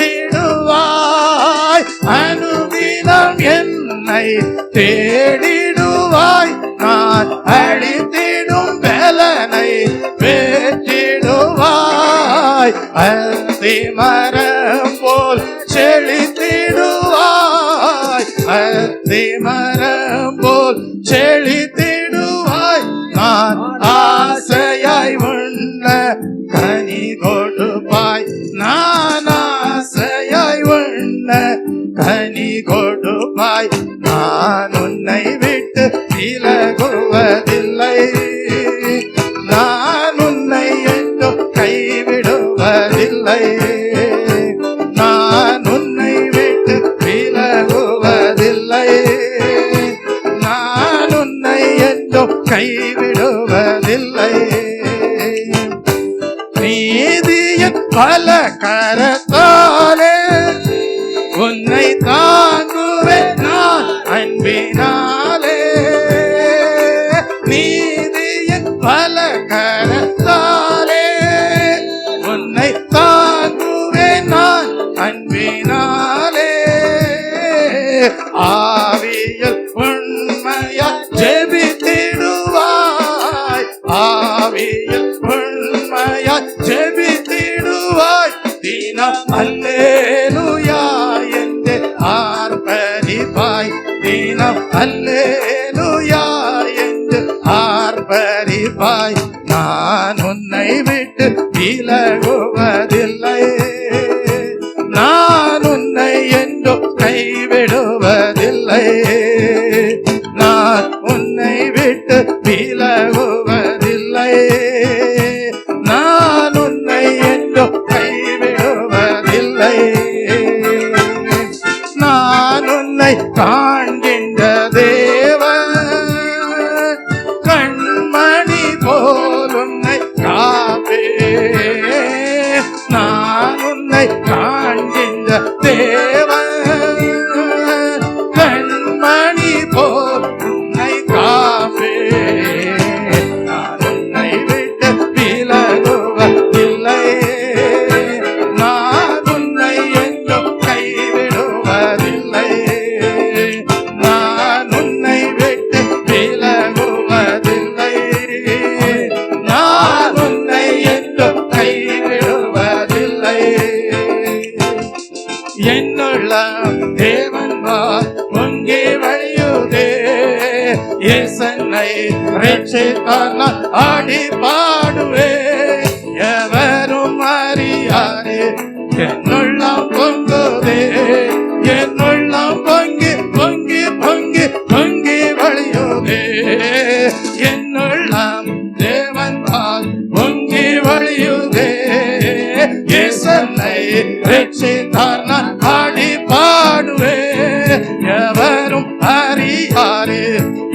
அனுதினம் என்னை தேடிடுவாய், நான் அழித்திடும் பலனை வேற்றிடுவாய். அத்திமரம் போல் செழித்திடுவாய், அத்திமரம் போல் செழித்திடுவாய். நான் ஆசையாய் உண்ண கனி கொடுப்பாய், நான் ஆசையாய் உண்ண கனி கொடுப்பாய். நான் உன்னை விட்டு விலகுவதில்லை, நான் உன்னை என்றும் கைவிடுவதில்லை. நான் உன்னை விட்டு விலகுவதில்லை, நான் உன்னை என்றும் கைவிடுவதில்லை. நீதியின் பல கரத்தாலே உன்னை தாங்குவேன் நான் அன்பினாலே. நீதியின் பல கரத்தாலே உன்னை தாங்குவேன் நான் அன்பினாலே. ஆவியில் உண்மையா ஜெபித்திடுவாய், ஆவியில் உண்மையா ஜெபித்திடுவாய். தினம் அல்லேலூயா என்று ஆர்ப்பரிப்பாய், தினம் அல்லேலூயா என்று ஆர்ப்பரிப்பாய். நான் உன்னை விட்டு விலகுவதில்லை, நான் உன்னை என்றும் கைவிடுவதில்லை. நான் உன்னை விட்டு விலகுவதில்லை, நான் உன்னை என்றும் கைவிடுவதில்லை. நான் உன்னை காண்கின்ற தேவன், கண்மணி போல் உன்னை காப்பேன். நான் உன்னை காண்கின்ற தேவன், கண்மணி போல் உன்னை காப்பேன். நான் உன்னை விட்டு விலகுவதில்லை, நான் உன்னை என்றும் கைவிடுவதில்லை. நான் உன்னை விட்டு விலகுவதில்லை, நான் உன்னை என்றும் கைவிடுவதில்லை. என்னுள்ள தேவன் பொங்கி வழியுதே, இயேசன்னை ரட்சித்தார் ஆடி பாடுவே. எவரும் அறியாரே என்னுள்ளம் பொங்குதே, என்னுள்ளம் பொங்கி பொங்கி பொங்கி பொங்கி வழியுதே. என்னுள்ளம் தேவன் பொங்கி வழியுதே, இயேசன்னை ரட்சித்தார் ஆடி பாடுவே. எவரும் அறியாரே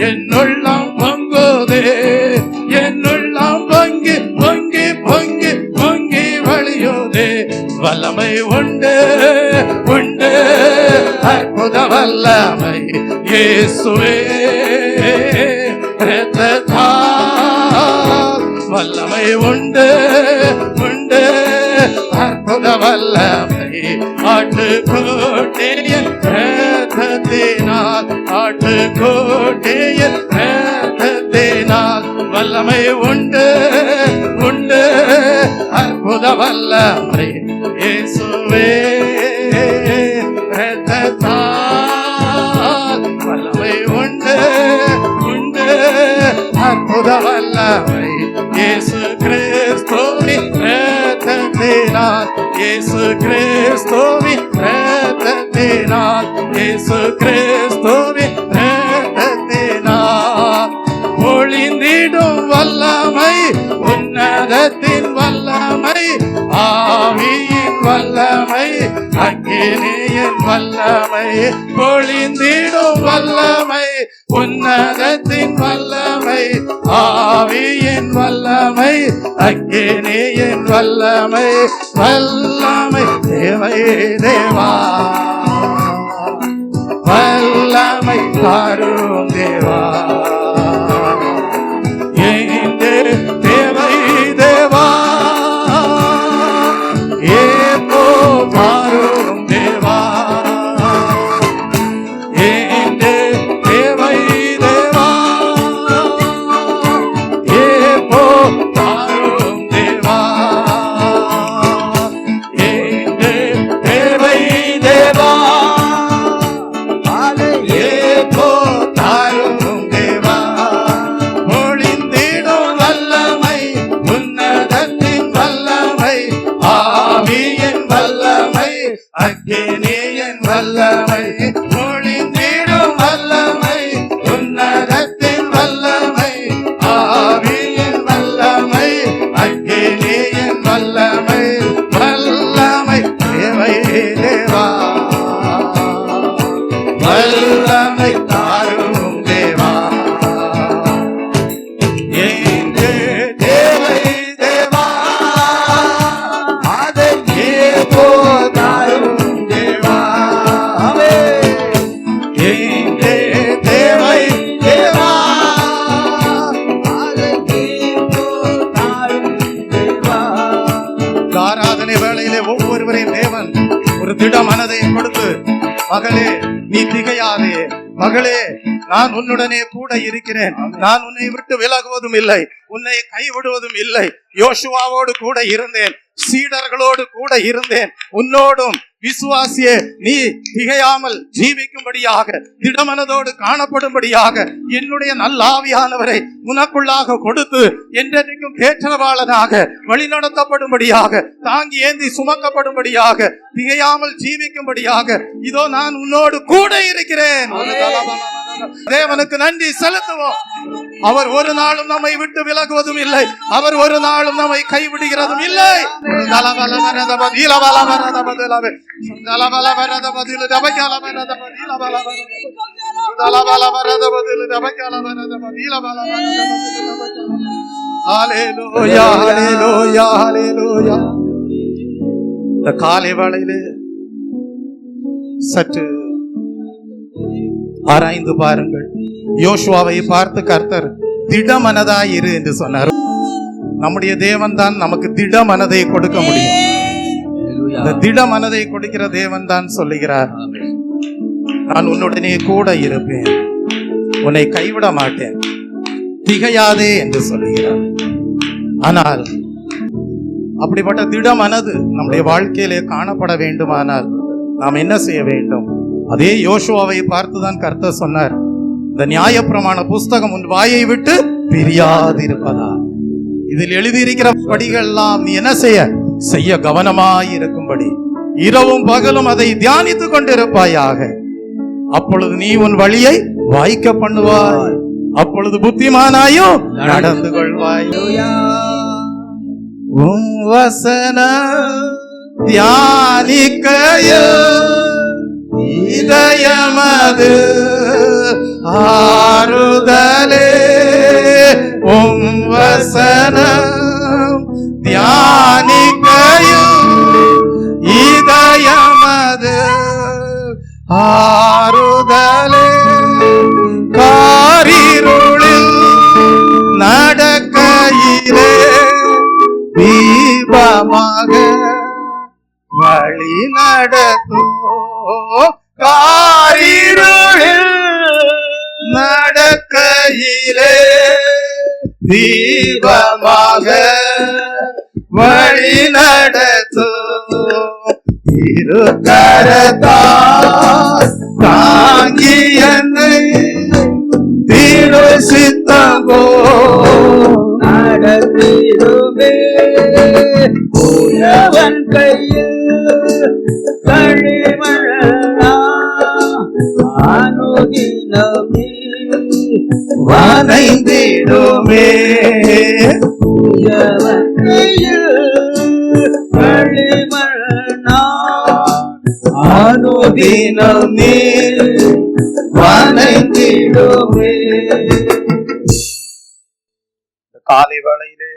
என்னுள்ளம் பொங்குதே, என்னுள்ளம் பொங்கி பொங்கி பொங்கி பொங்கி வழியுதே. வல்லமை உண்டு உண்டு அற்புத வல்லமை இயேசுவே இரத்தத்தால். வல்லமை உண்டு உண்டு அற்புத வல்லமை ஆட்டுக்குட்டியின் இரத்தத்தினால், ஆட்டுக்குட்டியின் இரத்தத்தினால். வல்லமை உண்டு உண்டு அற்புத வல்லமை இயேசுவே இரத்தத்தால். வல்லமை உண்டு உண்டு அற்புத வல்லமை இயேசு கிறிஸ்துவின் இரத்தத்தினால், இயேசு கிறிஸ்துவின் இரத்தத்தினால், இயேசு கிறிஸ்துவின் இரத்தத்தினால். ஒளிந்திடும் வல்லமை உன்னதத்தின் வல்லமை, ஆவியின் வல்லமை அக்கினியின் வல்லமை. ஒளிந்திடும் வல்லமை உன்னதத்தின் வல்லமை, ஆவியின் வல்லமை அக்கினியின் வல்லமை. வல்லமை தேவை தேவா, வல்லமை தாரும் தேவா, எங்கே தேவை தேவா, ஏப்போ தாரும் தேவா, எங்கே தேவை தேவா, ஏப்போ தாரும் தேவா, எங்கே தேவை தேவா, ஏப்போ தாரும் தேவா, பொழிந்திடும் வல்லமை, உன்னதத்தின் வல்லமை, ஆவியின் வல்லமை, அக்கினியின் வல்லமை, பொழிந்திடும் வல்லமை, உன்னதத்தின் வல்லமை, ஆவியின் வல்லமை, அக்கினியின் வல்லமை, வல்லமை தேவை தேவா, வல்லமை தாரும் தேவா, எங்கே தேவை தேவா, அதை ஏப்போ தாரும் தேவா, எங்கே தேவை தேவா, அதை ஏப்போ தாரும் தேவா. ஆராதனை வேளையிலே ஒவ்வொருவரையும் தேவன் ஒரு திட மனதை கொடுத்து, மகளே நீ திகையாதே, மகளே நான் உன்னுடனே கூட இருக்கிறேன், நான் உன்னை விட்டு விலகுவதும் இல்லை, உன்னை கைவிடுவதும் இல்லை, யோசுவாவோடு கூட இருந்தேன், சீடர்களோடு கூட இருந்தேன், உன்னோடும் விசுவாசியே நீ திகையாமல் ஜீவிக்கும்படியாக, திடமனதோடு காணப்படும்படியாக என்னுடைய நல்ல ஆவியானவரை உனக்குள்ளாக கொடுத்து என்றென்றைக்கும் தேற்றவாளனாக வழிநடத்தப்படும்படியாக, தாங்கி ஏந்தி சுமக்கப்படும்படியாக, திகையாமல் ஜீவிக்கும்படியாக இதோ நான் உன்னோடு கூட இருக்கிறேன். தேவனுக்கு நன்றி செலுத்துவோம். அவர் ஒரு நாளும் நம்மை விட்டு விலகுவதும் இல்லை, அவர் ஒரு நாளும் நம்மை கைவிடுகிறதும் இல்லை. இந்த காலை வேளையிலே சற்று ஆராய்ந்து பாருங்கள். யோசுவாவை பார்த்து கர்த்தர் திடமனதாய் இரு என்று சொன்னார். நம்முடைய தேவன் தான் நமக்கு திட மனதை கொடுக்க முடியும். இந்த திட மனதை கொடுக்கிற தேவன் தான் சொல்லுகிறார், நான் உன்னுடனே கூட இருப்பேன், உன்னை கைவிட மாட்டேன், திகையாதே என்று சொல்லுகிறார். ஆனால் அப்படிப்பட்ட திட மனது நம்முடைய வாழ்க்கையிலே காணப்பட வேண்டுமானால் நாம் என்ன செய்ய வேண்டும்? அதே யோசுவாவை பார்த்துதான் கர்த்தர் சொன்னார், இந்த நியாயப்பிரமாண புஸ்தகம் உன் வாயை விட்டு பிரியாதிருப்பதா, இதில் எழுதியிருக்கிற படிகள் எல்லாம் நீ என்ன செய்ய கவனமாய் இருக்கும்படி இரவும் பகலும் அதை தியானித்துக் கொண்டிருப்பாயாக. அப்பொழுது நீ உன் வழியை வாய்க்க பண்ணுவாய், அப்பொழுது புத்திமானாயும் நடந்து கொள்வாய். உன் வசனம் தியானிக்கையில் இதயமது ஆறுதலே, உம் வசனம் தியானிக்கையில் இதயமது ஆறுதலே, காரிருளில் நடக்கையிலே தீபமாக வழி நடத்தும், காரிருளில் நடக்கையிலே தீபமாக வழி நடத்தும், திருக்கரத்தால் தாங்கி என்னை திரு சித்தம் நடத்திடுமே, உழவன் கையில் கழிமழா அனுதினமே வனைந்திடுமே, உழவன் கையில் கழிமழா அனுதினமே வனைந்திடுமே. காலை வேளையிலே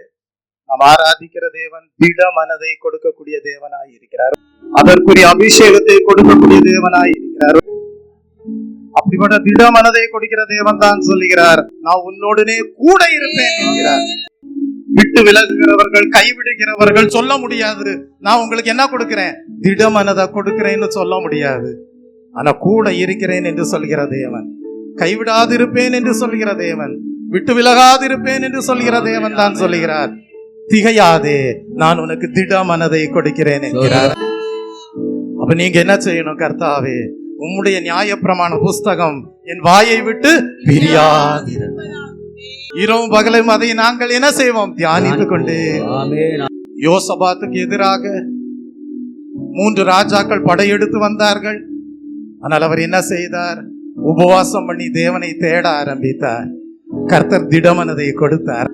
நாம் ஆராதிக்கிற தேவன் திட மனதை கொடுக்கக்கூடிய தேவனாய் இருக்கிறார், அதற்குரிய அபிஷேகத்தை கொடுக்கக்கூடிய தேவனாய் இருக்கிறார். அப்படிப்பட்ட திட மனதை கொடுக்கிற தேவன் தான் சொல்லுகிறார், நான் உன்னோடனே கூட இருப்பேன் என்கிறார். விட்டு விலகுகிறவர்கள், கைவிடுகிறவர்கள் சொல்ல முடியாது நான் உங்களுக்கு என்ன கொடுக்கிறேன், திட மனதை கொடுக்கிறேன்னு சொல்ல முடியாது. ஆனா கூட இருக்கிறேன் என்று சொல்கிற தேவன், கைவிடாதிருப்பேன் என்று சொல்கிற தேவன், விட்டு விலகாதிருப்பேன் என்று சொல்கிற தேவன் தான் சொல்லுகிறார், திகையாதே நான் உனக்கு திட மனதை கொடுக்கிறேன் என்கிறார். அப்ப நீங்க என்ன செய்யணும், கர்த்தாவே உம்முடைய நியாயப்பிரமாண புஸ்தகம் என் வாயை விட்டு பிரியாது. இரவும் பகலும் அதை நாங்கள் என்ன செய்வோம், தியானித்துக் கொண்டு. யோசபாத்துக்கு எதிராக 3 ராஜாக்கள் படையெடுத்து வந்தார்கள். ஆனால் அவர் என்ன செய்தார், உபவாசம் பண்ணி தேவனை தேட ஆரம்பித்தார். கர்த்தர் திடமனதை கொடுத்தார்.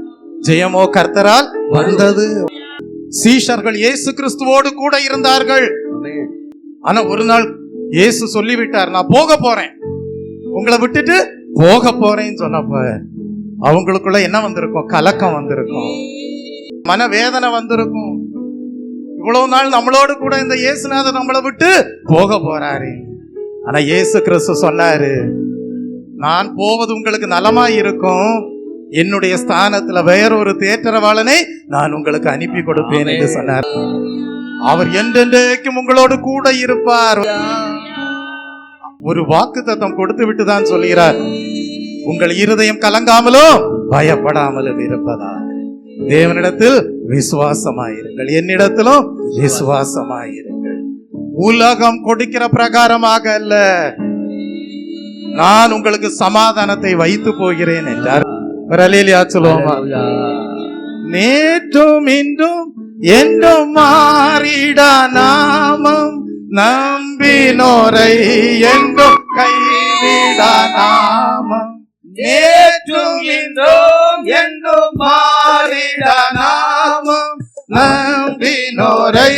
ஜெயமோ கர்த்தரால் வந்தது. சீஷர்கள் இயேசு கிறிஸ்துவோடு கூட இருந்தார்கள். ஆனா ஒரு நாள் இயேசு சொல்லிவிட்டார், நான் போக போறேன், உங்களை விட்டுட்டு போக போறேன்னு சொன்னப்ப அவங்களுக்குள்ள என்ன வந்திருக்கும், கலக்கம் வந்திருக்கும், மனவேதனை வந்திருக்கும். இவ்வளவு நாள் நம்மளோடு கூட இந்த இயேசுநாதர் நம்மளை விட்டு போக போறாரு. ஆனா இயேசு கிறிஸ்து சொன்னாரு, நான் போவது உங்களுக்கு நலமா இருக்கும், என்னுடைய ஸ்தானத்துல வேறொரு தேற்றரவாளனை நான் உங்களுக்கு அனுப்பி கொடுப்பேன் என்று சொன்னார். அவர் என்றென்றைக்கும் உங்களோடு கூட இருப்பார். ஒரு வாக்குத்தத்தம் கொடுத்து விட்டு தான் சொல்கிறார், உங்கள் இருதயம் கலங்காமலும் பயப்படாமலும் இருப்பதா. தேவனிடத்தில் விசுவாசமாயிருங்கள், என்னிடத்திலும் விசுவாசமாயிருங்கள். உலகம் கொடுக்கிற பிரகாரமாக அல்ல, நான் உங்களுக்கு சமாதானத்தை வைத்து போகிறேன் என்றார். சொல்லுவோமா, நேற்றும் இன்றும் என்றும் மாறிட நாமம், நம்பினோரை என்றும் கைவிட நாமம். நேற்றும் இன்றும் என்றும் மாறிட நாமம், நம்பினோரை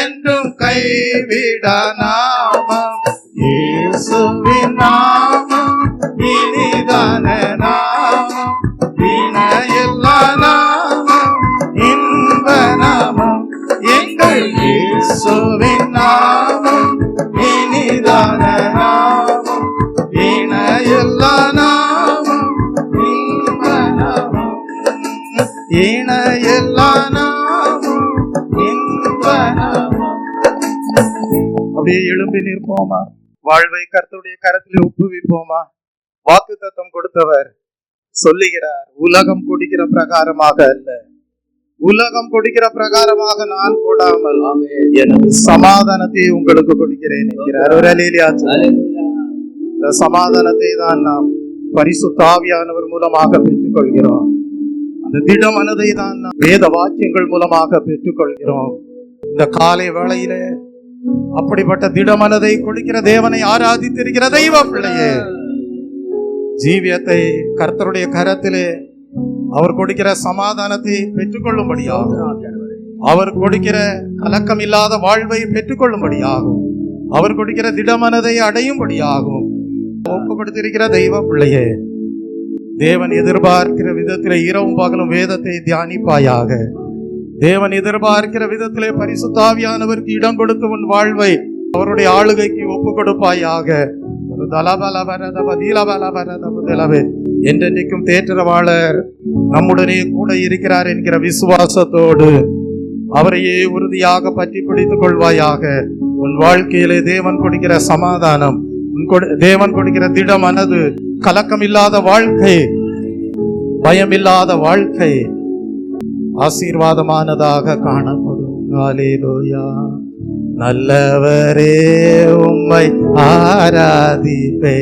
என்றும் கைவிட நாமம். இயேசுவின் நாமம் இனிதான நாமம், வினையில்லா நாமம், இன்ப நாமம். எங்கள் இயேசுவின் நாமம் இனிதான நாமம், வினையில்லா நாமம், இன்ப நாமம். இணையில்லா நாமம், இன்ப நாமம். அப்படியே எழும்பி நிற்போமா, வாழ்வை கர்த்தருடைய கரத்திலே ஒப்புவிப்போமா. வாக்குத்தத்தம் கொடுத்தவர் சொல்லுகிறார், உலகம் கொடுக்கிற பிரகாரமாக அல்ல, உலகம் கொடுக்கிற பிரகாரமாக நான் கொடாமல் எனது சமாதானத்தை உங்களுக்கு கொடுக்கிறேன் என்கிறார். ஒரு அல்லேலூயா. இந்த சமாதானத்தை தான் நாம் பரிசுத்த ஆவியானவர் மூலமாக பெற்றுக் கொள்கிறோம். அந்த திட மனதை தான் நாம் வேத வாக்கியங்கள் மூலமாக பெற்றுக் கொள்கிறோம். இந்த காலை வேளையிலே அப்படிப்பட்ட திடமனதை கொடுக்கிற தேவனை ஆராதித்திருக்கிற தெய்வ பிள்ளையே, ஜீவியத்தை கர்த்தருடைய கரத்திலே அவர் கொடுக்கிற சமாதானத்தை பெற்றுக்கொள்ளும்படியாகும், அவர் கொடுக்கிற கலக்கம் இல்லாத வாழ்வை பெற்றுக்கொள்ளும்படியாகும், அவர் கொடுக்கிற திடமனதை அடையும்படியாகும் ஒப்புப்படுத்தியிருக்கிற தெய்வ பிள்ளையே, தேவன் எதிர்பார்க்கிற விதத்திலே இரவும் பகலும் வேதத்தை தியானிப்பாயாக. தேவன் எதிர்பார்க்கிற விதத்திலே பரிசுத்த ஆவியானவருக்கு இடம் கொடுத்து உன் வாழ்வை அவருடைய ஆளுகைக்கு ஒப்பு கொடுப்பாயாக. ஒரு என்றென்றைக்கும் தேற்றரவாளர் நம்முடனே கூட இருக்கிறார் என்கிற விசுவாசத்தோடு அவரையே உறுதியாக பற்றி பிடித்துக் கொள்வாயாக. உன் வாழ்க்கையிலே தேவன் கொடுக்கிற சமாதானம், தேவன் கொடுக்கிற திட மனது, கலக்கம் இல்லாத வாழ்க்கை, பயம் இல்லாத வாழ்க்கை ஆசீர்வாதமானதாக காணப்படும். ஹல்லேலூயா. நல்லவரே உம்மை ஆராதிப்பே,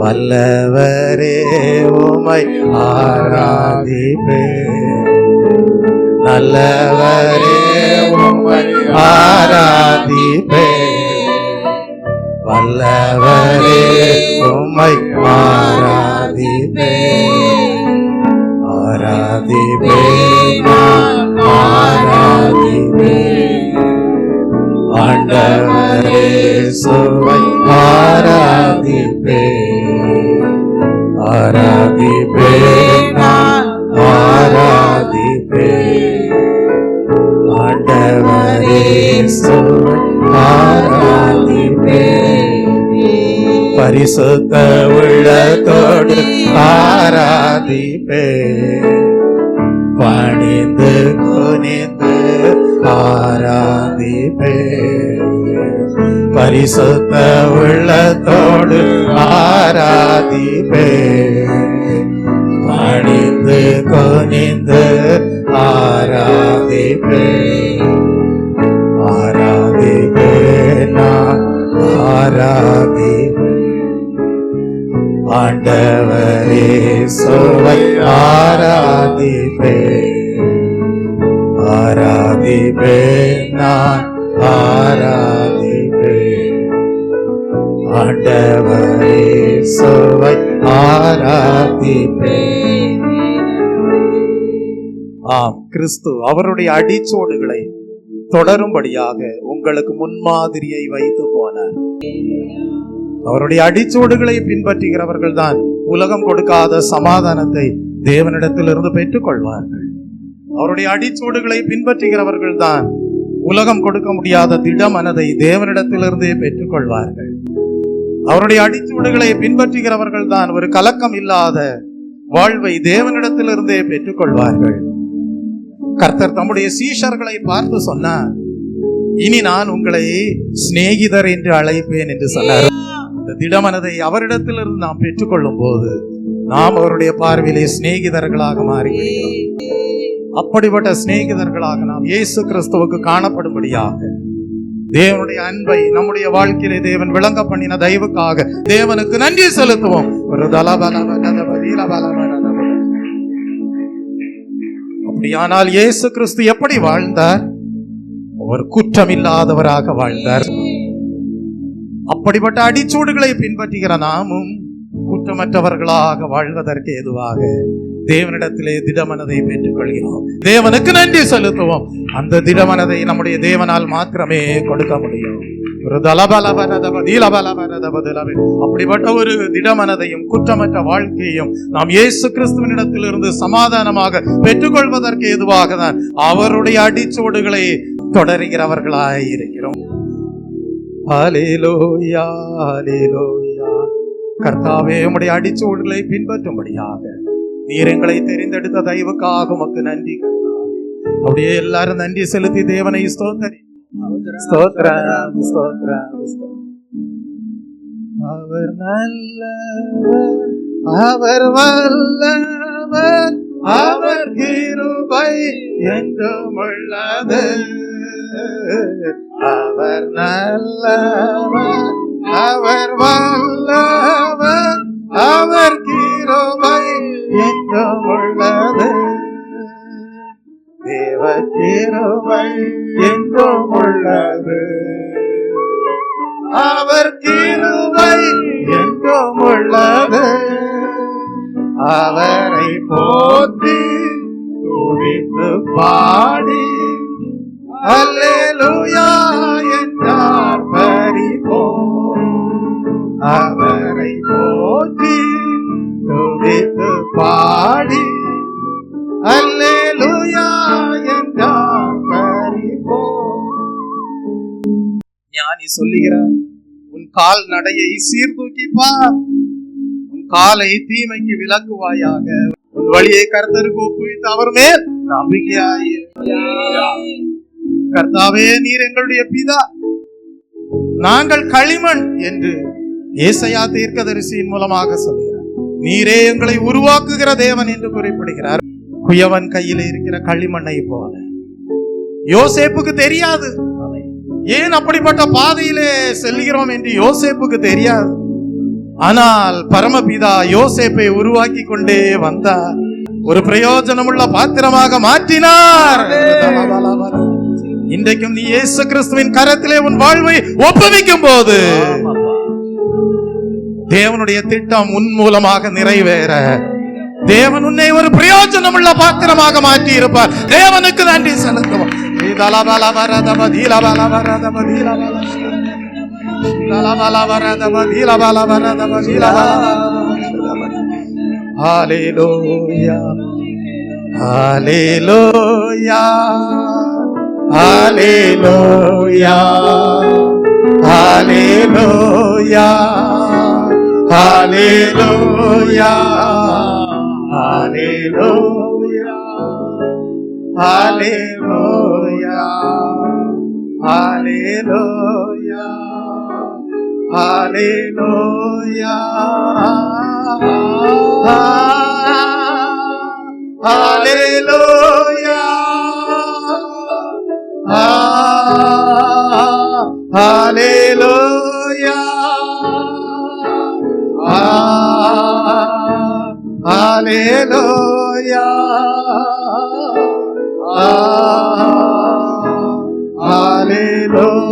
வல்லவரே உம்மை ஆராதிப்பே, நல்லவரே உம்மை ஆராதிப்பே, வல்லவரே உம்மை ஆராதிப்பே, ஆராதிப்பே ஆராதிப்பே, ஆண்டவரே இயேசுவை ஆராதிப்பே, ஆராதிப்பே ஆராதிப்பே, ஆண்டவரே இயேசுவை ஆராதிப்பே. பரிசுத்த உள்ளத்தோடு ஆராதிப்பே, பணிந்து குனிந்து ஆராதிப்பே, பரிசுத்த உள்ளத்தோடு ஆராதிப்பே, பணிந்து குனிந்து ஆராதிப்பே, ஆராதிப்பே நான் ஆராதிப்பே, ஆண்டவரே இயேசுவை ஆராதிப்பே, ஆராதிப்பே நான் ஆராதிப்பே, ஆண்டவரே இயேசுவை ஆராதிப்பே. ஆம், கிறிஸ்து அவருடைய அடிச்சோடுகளை தொடரும்படியாக உங்களுக்கு முன்மாதிரியை வைத்து போனார். அவருடைய அடிச்சோடுகளை பின்பற்றுகிறவர்கள் தான் உலகம் கொடுக்காத சமாதானத்தை தேவனிடத்திலிருந்து பெற்றுக் கொள்வார்கள். அவருடைய அடிச்சோடுகளை பின்பற்றுகிறவர்கள் தான் உலகம் கொடுக்க முடியாத திடமனதை தேவனிடத்திலிருந்தே பெற்றுக் கொள்வார்கள். அவருடைய அடிச்சோடுகளை பின்பற்றுகிறவர்கள் தான் ஒரு கலக்கம் இல்லாத வாழ்வை தேவனிடத்திலிருந்தே பெற்றுக் கொள்வார்கள். கர்த்தர் தம்முடைய சீஷர்களை பார்த்து சொன்னார், இனி நான் உங்களை சிநேகிதர் என்று அழைப்பேன் என்று சொன்னார். இந்த திடமனதை அவரிடத்திலிருந்து நாம் பெற்றுக்கொள்ளும் போது நாம் அவருடைய பார்வையிலே சிநேகிதர்களாக மாறிவிடுகிறோம். அப்படிப்பட்ட சிநேகிதர்களாக நாம் இயேசு கிறிஸ்துவுக்கு காணப்படும்படியாக தேவனுடைய அன்பை நம்முடைய வாழ்க்கையிலே தேவன் விளங்க பண்ணின தயவுக்காக தேவனுக்கு நன்றி செலுத்துவோம். ஒரு அப்படியானால் இயேசு கிறிஸ்து எப்படி வாழ்ந்தார்? அவர் குற்றமில்லாதவராக வாழ்ந்தார். அப்படிப்பட்ட அடிச்சூடுகளை பின்பற்றுகிற நாமும் குற்றமற்றவர்களாக வாழ்வதற்கு ஏதுவாக தேவனிடத்திலே திடமனதை பெற்றுக் கொள்கிறோம். தேவனுக்கு நன்றி செலுத்துவோம். அந்த திடமனதை நம்முடைய தேவனால் மாத்திரமே கொடுக்க முடியும். அப்படிப்பட்ட ஒரு திடமனதையும் குற்றமற்ற வாழ்க்கையும் நாம் இயேசு கிறிஸ்துவினிடத்திலிருந்து சமாதானமாக பெற்றுக்கொள்வதற்கு ஏதுவாக தான் அவருடைய அடிச்சோடுகளை தொடர்கிறவர்களாய் இருக்கிறோம். ஹல்லேலூயா, ஹல்லேலூயா. கர்த்தாவே, உம்முடைய அடிச்சோடுகளை பின்பற்றும்படியாக நீர் எங்களை தெரிந்தெடுத்த தயவுக்காக உமக்கு நன்றி கர்த்தாவே. அப்படியே எல்லாரும் நன்றி செலுத்தி தேவனை ஸ்தோத்திரி. ஸ்தோத்திரம், ஸ்தோத்திரம், ஸ்தோத்திரம். அவர் நல்லவர், அவர் வல்லவர், அவர் கிருபை என்றும் உள்ளது. அவர் நல்லவர், அவர் வல்லவர், அவர் கிருபை என்றும் உள்ளது. தேவ கிருபை என்றும் உள்ளது. அவர் கிருபை என்றும் உள்ளது. அவரை போற்றி துதித்து பாடி அல்லேலூயா என்றார் பரிபோம். அவரை போற்றி துதித்து பாடி அல்லேலூயா என்றார் பரிபோம். ஞானி சொல்லுகிறார், உன் கால் நடையை சீர்தூக்கி பார், உன் காலை தீமைக்கு விலக்குவாயாக, உன் வழியை கர்த்தருக்கு ஒப்புவித்து அவர் மேல் நம்பிக்கையாயிரு. கர்த்தாவே, நீர் எங்களுடைய பிதா, நாங்கள் களிமண் என்று ஏசாயா தீர்க்கதரிசியின் மூலமாக சொல்கிறார். நீரே எங்களை உருவாக்குகிற தேவன் என்று குறிப்பிடுகிறார். குயவன் கையில இருக்கிற களிமண்ணை போல. யோசேப்புக்கு தெரியாது, ஏன் அப்படிப்பட்ட பாதையிலே செல்கிறோம் என்று யோசேப்புக்கு தெரியாது. ஆனால் பரமபிதா யோசேப்பை உருவாக்கி கொண்டே வந்தார், ஒரு பிரயோஜனமுள்ள பாத்திரமாக மாற்றினார். இன்றைக்கும் நீ இயேசு கிறிஸ்துவின் கரத்திலே உன் வாழ்வை ஒப்புவிக்கும் போது தேவனுடைய திட்டம் உன் மூலமாக நிறைவேற தேவன் உன்னை ஒரு பிரயோஜனமுள்ள பாத்திரமாக மாற்றி இருப்பார். தேவனுக்கு நன்றி செலுத்துவோம். ஹல்லேலூயா, ஹல்லேலூயா, ஹல்லேலூயா, ஹல்லேலூயா, ஹalleluya ஹalleluya ஹalleluya ஹalleluya ஹalleluya ஹalleluya ஹalleluya ஹalleluya ஹalleluya ஹalleluya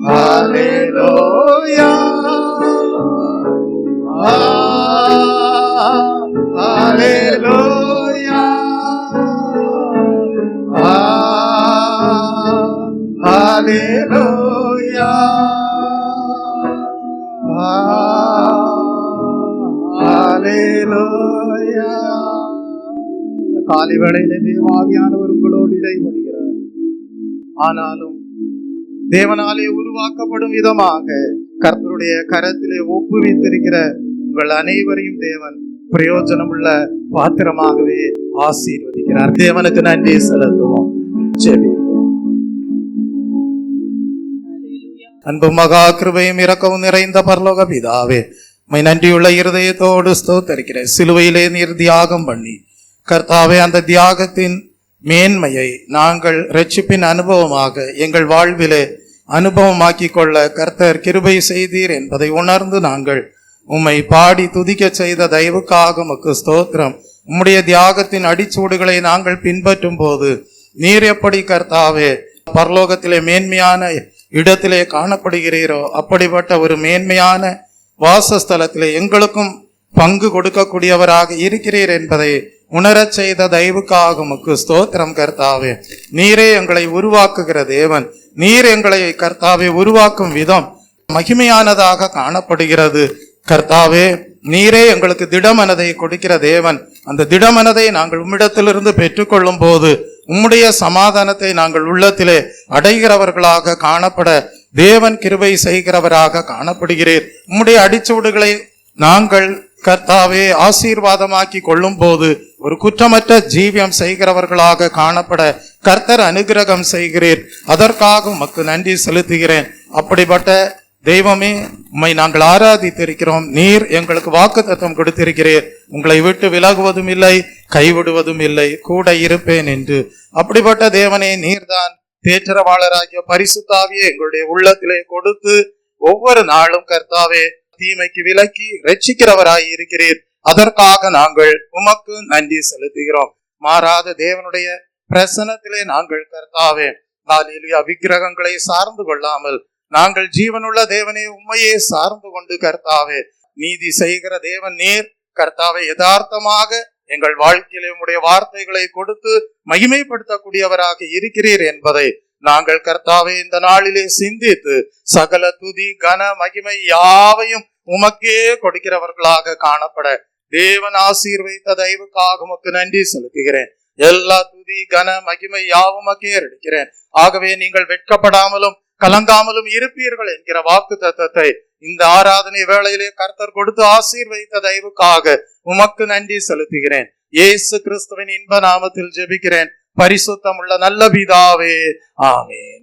ஹalleluya ஹalleluya ஹalleluya. காலை வேளையிலே தேவாவியானவர் உங்களோடு இடைபடுகிறார். ஆனாலும் தேவனாலே உருவாக்கப்படும் விதமாக கர்த்தருடைய கரத்திலே ஒப்புவித்திருக்கிற உங்கள் அனைவரையும் தேவன் பிரயோஜனமுள்ள பாத்திரமாகவே ஆசீர்வதிக்கிறார். தேவனுக்கு நன்றி செலுத்துவோம். அன்பு மகா கிருபையும் இரக்கமும் நிறைந்த பரலோக பிதாவே, உம்மை நன்றியுள்ள இருதயத்தோடு ஸ்தோத்தரிக்கிறேன். சிலுவையிலே நீர் தியாகம் பண்ணி கர்த்தாவே, அந்த தியாகத்தின் மேன்மையை நாங்கள் இரட்சிப்பின் அனுபவமாக எங்கள் வாழ்விலே அனுபவமாக்கி கொள்ள கர்த்தர் கிருபை செய்தீர் என்பதை உணர்ந்து நாங்கள் உம்மை பாடி துதிக்க செய்த தயவுக்காக உமக்கு ஸ்தோத்திரம். உம்முடைய தியாகத்தின் அடிச்சூடுகளை நாங்கள் பின்பற்றும் போது நீர் எப்படி கர்த்தாவே பரலோகத்திலே மேன்மையான இடத்திலே காணப்படுகிறீரோ அப்படிப்பட்ட ஒரு மேன்மையான வாசஸ்தலத்திலே எங்களுக்கும் பங்கு கொடுக்கக்கூடியவராக இருக்கிறீர் என்பதை உணரச் செய்த தயவுக்காக உமக்கு ஸ்தோத்திரம் கர்த்தாவே. நீரே எங்களை உருவாக்குகிற தேவன். நீர் எங்களை கர்த்தாவே உருவாக்கும் விதம் மகிமையானதாக காணப்படுகிறது கர்த்தாவே. நீரே எங்களுக்கு திடமனதை கொடுக்கிற தேவன். அந்த திடமனதை நாங்கள் உம்மிடத்திலிருந்து பெற்றுக்கொள்ளும் போது உம்முடைய சமாதானத்தை நாங்கள் உள்ளத்திலே அடைகிறவர்களாக காணப்பட தேவன் கிருபை செய்கிறவராக காணப்படுகிறீர். உம்முடைய அடிச்சூடுகளை நாங்கள் கர்த்தாவே ஆசீர்வாதமாக்கி கொள்ளும் போது ஒரு குற்றமற்ற ஜீவியம் செய்கிறவர்களாக காணப்பட கர்த்தர் அனுகிரகம் செய்கிறீர். அதற்காக உமக்கு நன்றி செலுத்துகிறேன். அப்படிப்பட்ட தெய்வமே, உம்மை நாங்கள் ஆராதித்திருக்கிறோம். நீர் எங்களுக்கு வாக்குத்தத்தம் கொடுத்திருக்கிறீர். உங்களை விட்டு விலகுவதும் இல்லை, கைவிடுவதும் இல்லை, கூட இருப்பேன் என்று. அப்படிப்பட்ட தேவனே, நீர்தான் தேற்றரவாளராகிய பரிசுத்த ஆவியை எங்களுடைய உள்ளத்திலே கொடுத்து ஒவ்வொரு நாளும் கர்த்தாவே தீமைக்கு விலக்கி ரட்சிக்கிறவராய் இருக்கிறீர். அதற்காக நாங்கள் உமக்கு நன்றி செலுத்துகிறோம். மாறாத தேவனுடைய பிரசன்னத்திலே நாங்கள் கர்த்தாவே ஹல்லேலூயா விக்கிரகங்களை சார்ந்து கொள்ளாமல் நாங்கள் ஜீவனுள்ள தேவனே உம்மையே சார்ந்து கொண்டு கர்த்தாவே நீதி செய்கிற தேவன் நீர் கர்த்தாவே யதார்த்தமாக எங்கள் வாழ்க்கையிலே உம்முடைய வார்த்தைகளை கொடுத்து மகிமைப்படுத்தக்கூடியவராக இருக்கிறீர் என்பதை நாங்கள் கர்த்தாவே இந்த நாளிலே சிந்தித்து சகல துதி கன மகிமை யாவையும் உமக்கே கொடுக்கிறவர்களாக காணப்பட தேவன் ஆசீர்வதித்த தயவுக்காக உமக்கு நன்றி செலுத்துகிறேன். எல்லா துதி கன மகிமை யாவுமக்கே எடுக்கிறேன். ஆகவே நீங்கள் வெட்கப்படாமலும் கலங்காமலும் இருப்பீர்கள் என்கிற வாக்கு தத்தத்தை இந்த ஆராதனை வேளையிலே கர்த்தர் கொடுத்து ஆசீர்வதித்த தயவுக்காக உமக்கு நன்றி செலுத்துகிறேன். இயேசு கிறிஸ்துவின் இன்ப நாமத்தில் ஜெபிக்கிறேன் பரிசுத்தமுள்ள நல்ல பிதாவே, ஆமென்.